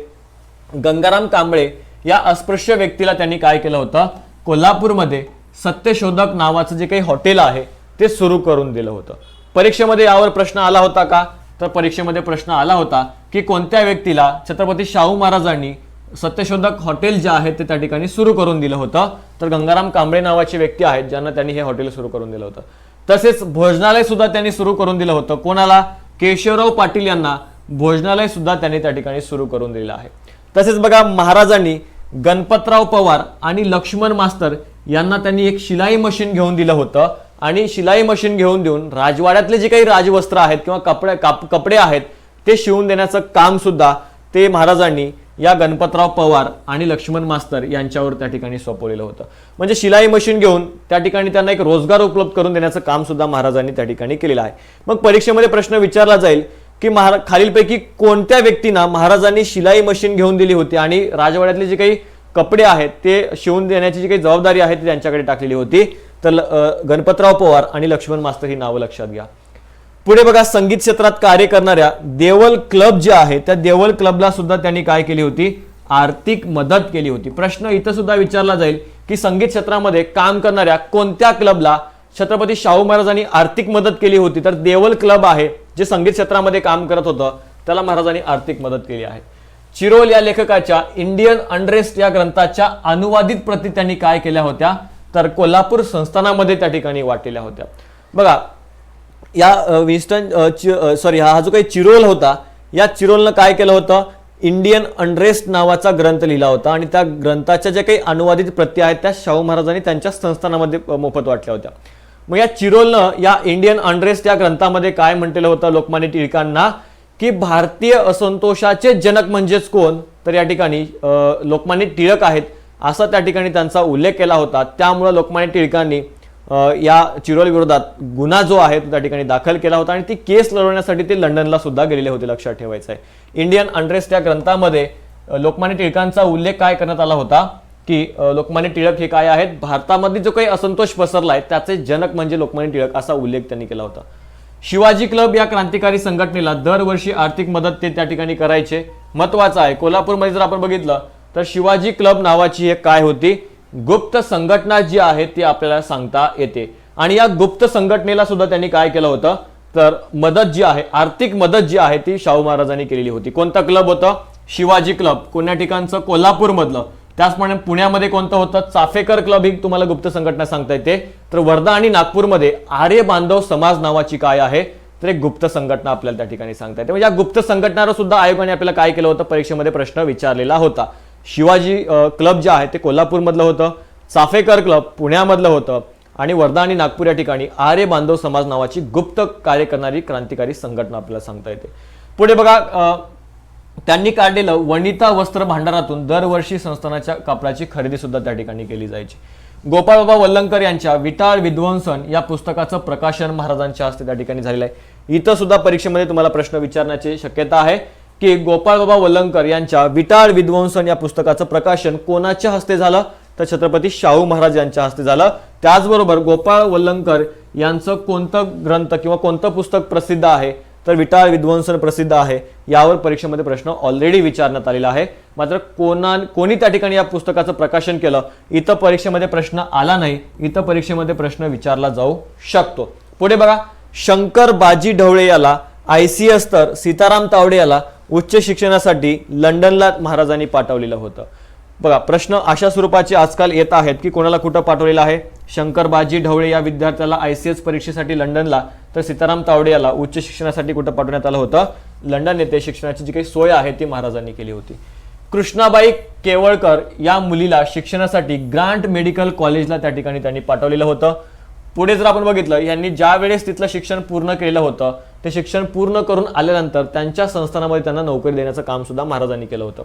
Speaker 1: गंगाराम कांबळे या अस्पृश्य व्यक्तीला त्यांनी काय केलं होतं, कोल्हापूरमध्ये सत्यशोधक नावाचं जे काही हॉटेल आहे ते सुरू करून दिलं होतं. परीक्षेमध्ये यावर प्रश्न आला होता का, तर परीक्षेमध्ये प्रश्न आला होता की कोणत्या व्यक्तीला छत्रपती शाहू महाराजांनी सत्यशोधक हॉटेल जे आहे ते त्या ठिकाणी सुरू करून दिलं होतं, तर गंगाराम कांबळे नावाचे व्यक्ती आहेत ज्यांना त्यांनी हे हॉटेल सुरू करून दिलं होतं. तसेच भोजनालय सुद्धा त्यांनी सुरू करून दिलं होतं. कोणाला, केशवराव पाटील यांना भोजनालय सुद्धा त्यांनी त्या ठिकाणी सुरू करून दिलं आहे. तसेच बघा, महाराजांनी गणपतराव पवार आणि लक्ष्मण मास्तर यांना त्यांनी एक शिलाई मशीन घेऊन दिलं होतं आणि शिलाई मशीन घेऊन देऊन राजवाड्यातले जे काही राजवस्त्र आहेत किंवा कपडे आहेत ते शिवून देण्याचं काम सुद्धा ते महाराजांनी या गणपतराव पवार आणि लक्ष्मण मास्तर यांच्यावर त्या ठिकाणी सोपवलेलं होतं. म्हणजे शिलाई मशीन घेऊन त्या ठिकाणी त्यांना एक रोजगार उपलब्ध करून देण्याचं काम सुद्धा महाराजांनी त्या ठिकाणी केलेलं आहे. मग परीक्षेमध्ये प्रश्न विचारला जाईल की खालीलपैकी कोणत्या व्यक्तींना महाराजांनी शिलाई मशीन घेऊन दिली होती आणि राजवाड्यातले जे काही कपडे आहेत ते शिवून देण्याची जी काही जबाबदारी आहे ती त्यांच्याकडे टाकलेली होती, तर गणपतराव पवार आणि लक्ष्मण मास्तर ही नावं लक्षात घ्या. पुढे बघा, संगीत क्षेत्रात कार्य करणाऱ्या देवल क्लब जे आहे त्या देवल क्लबला सुद्धा त्यांनी काय केली होती, आर्थिक मदत केली होती. प्रश्न इथं सुद्धा विचारला जाईल की संगीत क्षेत्रामध्ये काम करणाऱ्या कोणत्या क्लबला छत्रपती शाहू महाराजांनी आर्थिक मदत केली होती, तर देवल क्लब आहे जे संगीत क्षेत्रामध्ये काम करत होतं त्याला महाराजांनी आर्थिक मदत केली आहे. चिरोल या लेखकाच्या इंडियन अनरेस्ट या ग्रंथाच्या अनुवादित प्रती त्यांनी काय केल्या होत्या, तर कोल्हापूर संस्थानामध्ये त्या ठिकाणी वाटलेल्या होत्या. बघा, या हा जो काही चिरोल होता या चिरोलनं काय केलं होतं, इंडियन अनरेस्ट नावाचा ग्रंथ लिहिला होता आणि त्या ग्रंथाच्या ज्या काही अनुवादित प्रती आहेत त्या शाहू महाराजांनी त्यांच्या संस्थानामध्ये मोफत वाटल्या होत्या. मग या चिरोलनं या इंडियन अनरेस्ट या ग्रंथामध्ये काय म्हटलेलं होतं लोकमान्य टिळकांना, की भारतीय असंतोषाचे जनक म्हणजेच कोण, तर या ठिकाणी लोकमान्य टिळक आहेत असा त्या ठिकाणी त्यांचा उल्लेख केला होता. त्यामुळे लोकमान्य टिळकांनी या चिरोल विरोधात गुन्हा जो आहे तो त्या ठिकाणी दाखल केला होता आणि ती केस लढवण्यासाठी ते लंडनला सुद्धा गेलेले होते. लक्षात ठेवायचं आहे, इंडियन अनरेस्ट या ग्रंथामध्ये लोकमान्य टिळकांचा उल्लेख काय करण्यात आला होता की लोकमान्य टिळक हे काय आहेत, भारतामध्ये जो काही असंतोष पसरला आहे त्याचे जनक म्हणजे लोकमान्य टिळक असा उल्लेख त्यांनी केला होता. शिवाजी क्लब या क्रांतिकारी संघटनेला दरवर्षी आर्थिक मदत ते त्या ठिकाणी करायचे. महत्वाचं आहे, कोल्हापूरमध्ये जर आपण बघितलं तर शिवाजी क्लब नावाची एक काय होती, गुप्त संघटना जी आहे ती आपल्याला सांगता येते. आणि या गुप्त संघटनेला सुद्धा त्यांनी काय केलं होतं, तर मदत जी आहे, आर्थिक मदत जी आहे ती शाहू महाराजांनी केलेली होती. कोणता क्लब होतं, शिवाजी क्लब, कोण्या ठिकाणचं, कोल्हापूर मधलं. त्याचप्रमाणे पुण्यामध्ये कोणतं होतं, चाफेकर क्लब ही तुम्हाला गुप्त संघटना सांगता येते. तर वर्धा आणि नागपूरमध्ये आर्य बांधव समाज नावाची काय आहे, तर एक गुप्त संघटना आपल्याला त्या ठिकाणी सांगता येते. म्हणजे या गुप्त संघटनावर सुद्धा आयोगाने आपल्याला काय केलं होतं, परीक्षेमध्ये प्रश्न विचारलेला होता. शिवाजी क्लब जे आहे ते कोल्हापूरमधलं होतं, चाफेकर क्लब पुण्यामधलं होतं आणि वर्धा आणि नागपूर या ठिकाणी आर्य बांधव समाज नावाची गुप्त कार्य करणारी क्रांतिकारी संघटना आपल्याला सांगता येते. पुढे बघा, त्यांनी काढलेलं वनिता वस्त्र भांडारातून दरवर्षी संस्थानाच्या कापडाची खरेदी सुद्धा त्या ठिकाणी केली जायची. गोपाळबाबा वल्लंकर यांच्या विटाळ विध्वंसन या पुस्तकाचं प्रकाशन महाराजांच्या हस्ते त्या ठिकाणी झालेलं आहे. इथं सुद्धा परीक्षेमध्ये तुम्हाला प्रश्न विचारण्याची शक्यता आहे की गोपाळबाबा वल्लंकर यांच्या विटाळ विध्वंसन या पुस्तकाचं प्रकाशन कोणाच्या हस्ते झालं, तर छत्रपती शाहू महाराज यांच्या हस्ते झालं. त्याचबरोबर गोपाळ वल्लंकर यांचं कोणतं ग्रंथ किंवा कोणतं पुस्तक प्रसिद्ध आहे, तर विटाळ विध्वंसन प्रसिद्ध आहे. यावर परीक्षेमध्ये प्रश्न ऑलरेडी विचारण्यात आलेला आहे. मात्र कोणी त्या ठिकाणी या पुस्तकाचं प्रकाशन केलं, इथं परीक्षेमध्ये प्रश्न आला नाही, इथं परीक्षेमध्ये प्रश्न विचारला जाऊ शकतो. पुढे बघा, शंकर बाजी ढवळे याला ICS तर सीताराम तावडे याला उच्च शिक्षणासाठी लंडनला महाराजांनी पाठवलेलं होतं. बघा, प्रश्न अशा स्वरूपाचे आजकाल येत आहेत की कोणाला कुठं पाठवलेलं आहे, शंकर बाजी ढवळे या विद्यार्थ्याला ICS परीक्षेसाठी लंडनला, तर सीताराम तावडे याला उच्च शिक्षणासाठी कुठं पाठवण्यात आलं होतं, लंडन येथे शिक्षणाची जी काही सोय आहे ती महाराजांनी केली होती. कृष्णाबाई केवळकर या मुलीला शिक्षणासाठी ग्रांट मेडिकल कॉलेजला त्या ठिकाणी त्यांनी पाठवलेलं होतं. पुढे जर आपण बघितलं, यांनी ज्या वेळेस तिथलं शिक्षण पूर्ण केलं होतं ते शिक्षण पूर्ण करून आल्यानंतर त्यांच्या संस्थानामध्ये त्यांना नोकरी देण्याचं काम सुद्धा महाराजांनी केलं होतं.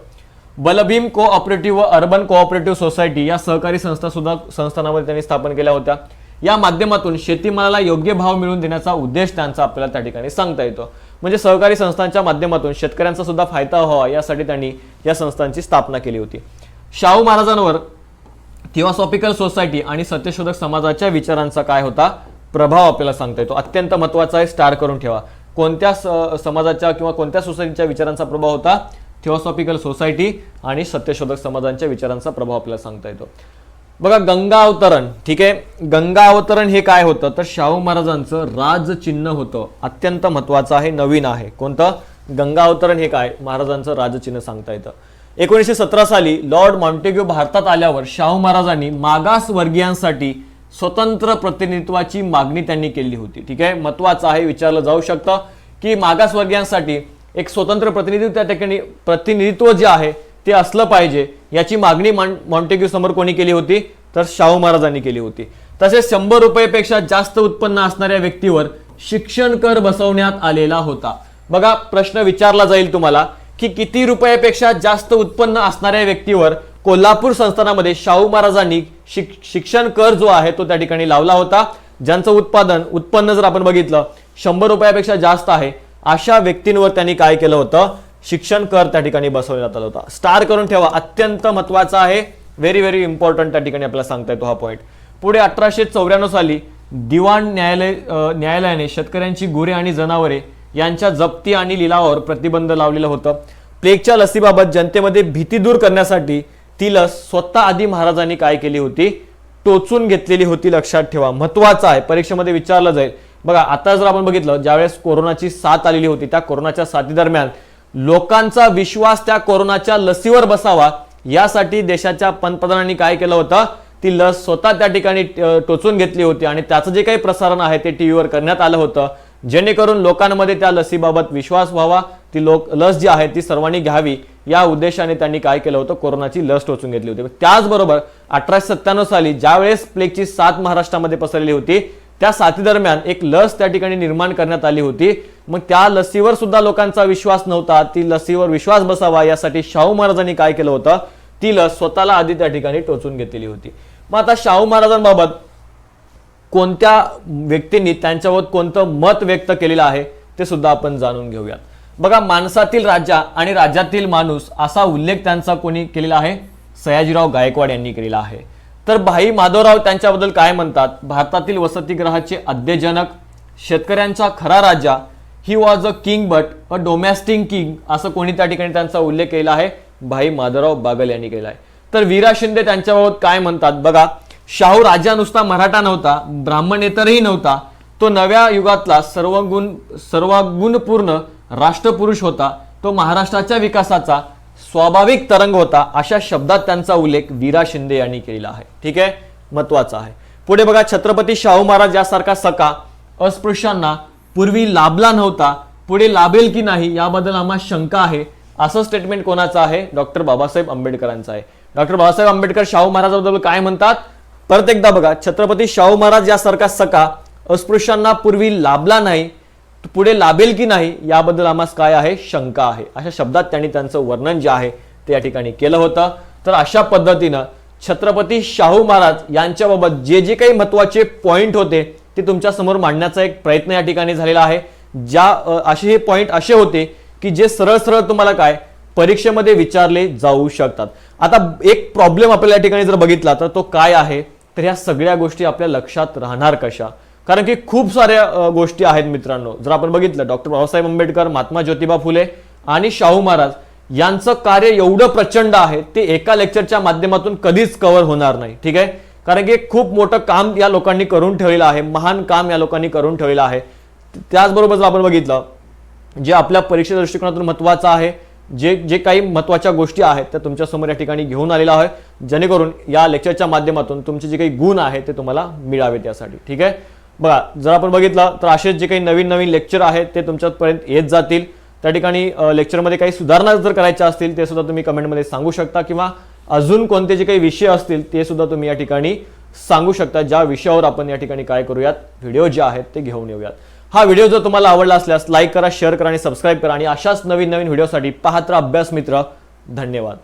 Speaker 1: बलभीम कोऑपरेटिव्ह व अर्बन कोऑपरेटिव्ह सोसायटी या सहकारी संस्था सुद्धा संस्थानामध्ये त्यांनी स्थापन केल्या होत्या. या माध्यमातून शेतीमालाला योग्य भाव मिळवून देण्याचा उद्देश त्यांचा आपल्याला त्या ठिकाणी सांगता येतो. म्हणजे सहकारी संस्थांच्या माध्यमातून शेतकऱ्यांचा सुद्धा फायदा व्हावा यासाठी त्यांनी या संस्थांची स्थापना केली होती. शाहू महाराजांवर थिओसॉफिकल सोसायटी आणि सत्यशोधक समाजाच्या विचारांचा काय होता प्रभाव आपल्याला सांगता येतो. अत्यंत महत्त्वाचा आहे, स्टार करून ठेवा. कोणत्या समाजाच्या किंवा कोणत्या सोसायटीच्या विचारांचा प्रभाव होता? थिओसॉफिकल सोसायटी आणि सत्यशोधक समाजांच्या विचारांचा प्रभाव आपल्याला सांगता येतो. बघा, गंगा अवतरण. ठीक आहे, गंगा अवतरण हे काय होतं तर शाहू महाराजांचं राजचिन्ह होतं. अत्यंत महत्त्वाचं आहे, नवीन आहे. कोणतं? गंगा अवतरण हे काय? महाराजांचं राजचिन्ह सांगता येतं. 1917 साली लॉर्ड मॉन्टेग्यू भारतात आल्यावर शाहू महाराजांनी मागास वर्गीयांसाठी स्वतंत्र प्रतिनिधित्वाची मागणी त्यांनी केली होती. ठीक आहे, महत्त्वाचं आहे, विचारलं जाऊ शकतं की मागासवर्गीयांसाठी एक स्वतंत्र प्रतिनिधित्व त्या ठिकाणी प्रतिनिधित्व जे आहे ते असलं पाहिजे याची मागणी मॉन्टेग्यू समोर कोणी केली होती तर शाहू महाराजांनी केली होती. तसेच 100 रुपयेपेक्षा जास्त उत्पन्न असणाऱ्या व्यक्तीवर शिक्षण कर बसवण्यात आलेला होता. बघा, प्रश्न विचारला जाईल तुम्हाला की किती रुपयापेक्षा जास्त उत्पन्न असणाऱ्या व्यक्तीवर कोल्हापूर संस्थानामध्ये शाहू महाराजांनी शिक्षण कर जो आहे तो त्या ठिकाणी लावला होता. ज्यांचं उत्पन्न जर आपण बघितलं 100 रुपयापेक्षा जास्त आहे अशा व्यक्तींवर त्यांनी काय केलं होतं? शिक्षण कर त्या ठिकाणी बसवण्यात आला होता. स्टार करून ठेवा, अत्यंत महत्त्वाचा आहे, व्हेरी व्हेरी इम्पॉर्टंट त्या ठिकाणी आपल्याला सांगता येतो हा पॉईंट. पुढे 1894 साली दिवाण न्यायालयाने शेतकऱ्यांची गुरे आणि जनावरे यांच्या जप्ती आणि लिलावावर प्रतिबंध लावलेलं होतं. प्लेगच्या लसीबाबत जनतेमध्ये भीती दूर करण्यासाठी ती लस स्वतः आधी महाराजांनी काय केली होती? टोचून घेतलेली होती. लक्षात ठेवा, महत्त्वाचं आहे, परीक्षेमध्ये विचारलं जाईल. बघा, आता जर आपण बघितलं, ज्यावेळेस कोरोनाची साथ आलेली होती त्या कोरोनाच्या साथीदरम्यान लोकांचा विश्वास त्या कोरोनाच्या लसीवर बसावा यासाठी देशाच्या पंतप्रधानांनी काय केलं होतं? ती लस स्वतः त्या ठिकाणी टोचून घेतली होती आणि त्याचं जे काही प्रसारण आहे ते टीव्हीवर करण्यात आलं होतं, जेणेकरून लोकांमध्ये त्या लसीबाबत विश्वास व्हावा. ती लस जी आहे ती सर्वांनी घ्यावी या उद्देशाने त्यांनी काय केलं होतं? कोरोनाची लस टोचून घेतली होती. त्याचबरोबर 1897 साली ज्यावेळेस प्लेगची साथ महाराष्ट्रामध्ये पसरली होती त्या साथीदरम्यान एक लस त्या ठिकाणी निर्माण करण्यात आली होती. मग त्या लसीवर सुद्धा लोकांचा विश्वास नव्हता. ती लसीवर विश्वास बसावा यासाठी शाहू महाराजांनी काय केलं होतं? ती लस स्वतःला आधी त्या ठिकाणी टोचून घेतलेली होती. मग आता शाहू महाराजांबाबत कोणत्या व्यक्तींनी त्यांच्याबाबत कोणतं मत व्यक्त केलेलं आहे ते सुद्धा आपण जाणून घेऊयात. बघा, माणसातील राजा आणि राज्यातील माणूस असा उल्लेख त्यांचा कोणी केलेला आहे? सयाजीराव गायकवाड यांनी केलेला आहे. तर भाई माधवराव त्यांच्याबद्दल काय म्हणतात? भारतातील वसतिगृहाचे अद्यजनक, शेतकऱ्यांचा खरा राजा, he was a king but a domestic king, असं कोणी त्या ठिकाणी त्यांचा उल्लेख केला आहे? भाई माधवराव बागल यांनी केला आहे. तर वीरा शिंदे त्यांच्याबाबत काय म्हणतात? बघा, शाहू राजा नुसता मराठा नव्हता, ब्राह्मणेतरही नव्हता, तो नव्या युगातला सर्वगुणपूर्ण राष्ट्रपुरुष होता, तो महाराष्ट्राच्या विकासाचा स्वाभाविक तरंग होता, अशा शब्दात त्यांचा उल्लेख वीरा शिंदे यांनी केलेला आहे. ठीक आहे, महत्वाचा आहे. पुढे बघा, छत्रपती शाहू महाराज यासारखा सका अस्पृश्यांना पूर्वी लाभला नव्हता, पुढे लाभेल की नाही याबद्दल आम्हाला शंका आहे, असं स्टेटमेंट कोणाचं आहे? डॉक्टर बाबासाहेब आंबेडकरांचं आहे. डॉक्टर बाबासाहेब आंबेडकर शाहू महाराजांबद्दल काय म्हणतात? परत एकदा बघा, छत्रपती शाहू महाराज यासारखा सका अस्पृश्यांना पूर्वी लाभला नाही, पुढे लाभेल की नाही याबद्दल आम्हाला काय आहे? शंका आहे. अशा शब्दात त्यांनी त्यांचं वर्णन जे आहे ते या ठिकाणी केलं होतं. तर अशा पद्धतीनं छत्रपती शाहू महाराज यांच्याबाबत जे जे काही महत्त्वाचे पॉइंट होते ते तुमच्या समोर मांडण्याचा एक प्रयत्न या ठिकाणी झालेला आहे. असे हे पॉइंट असे होते की जे सरळ सरळ तुम्हाला काय परीक्षेमध्ये विचारले जाऊ शकतात. आता एक प्रॉब्लेम आपल्याला या ठिकाणी जर बघितला तर तो काय आहे? तर ह्या सगळ्या गोष्टी आपल्या लक्षात राहणार कशा? कारण की खूप साऱ्या गोष्टी आहेत मित्रांनो. जर आपण बघितलं, डॉक्टर बाबासाहेब आंबेडकर, महात्मा ज्योतिबा फुले आणि शाहू महाराज यांचं कार्य एवढं प्रचंड आहे ते एका लेक्चरच्या माध्यमातून कधीच कव्हर होणार नाही. ठीक आहे, कारण की खूप मोठं काम या लोकांनी करून ठेवलेलं आहे, महान काम या लोकांनी करून ठेवलेलं आहे. त्याचबरोबर जर आपण बघितलं, जे आपल्या परीक्षा दृष्टिकोनातून महत्त्वाचं आहे, जे काही महत्त्वाच्या गोष्टी आहेत त्या तुमच्या समोर या ठिकाणी घेऊन आलेला आहे, जेणेकरून या लेक्चरच्या माध्यमातून तुमचे जे काही गुण आहे ते तुम्हाला मिळावेत यासाठी. ठीक आहे, बघा, जर आपण बघितलं तर असे जे काही नवीन नवीन लेक्चर आहेत ते तुमच्यापर्यंत येत जातील. त्या ठिकाणी लेक्चरमध्ये काही सुधारणा जर करायच्या असतील ते सुद्धा तुम्ही कमेंटमध्ये सांगू शकता, किंवा अजून कोणते जे काही विषय असतील ते सुद्धा तुम्ही या ठिकाणी सांगू शकता, ज्या विषयावर आपण या ठिकाणी काय करूयात, व्हिडिओ जे आहेत ते घेऊन येऊयात. हा व्हिडिओ जर तुम्हाला आवडला असल्यास लाईक करा, शेअर करा आणि सबस्क्राईब करा, आणि अशाच नवीन नवीन व्हिडिओसाठी पाहत राहा अभ्यास मित्र. धन्यवाद.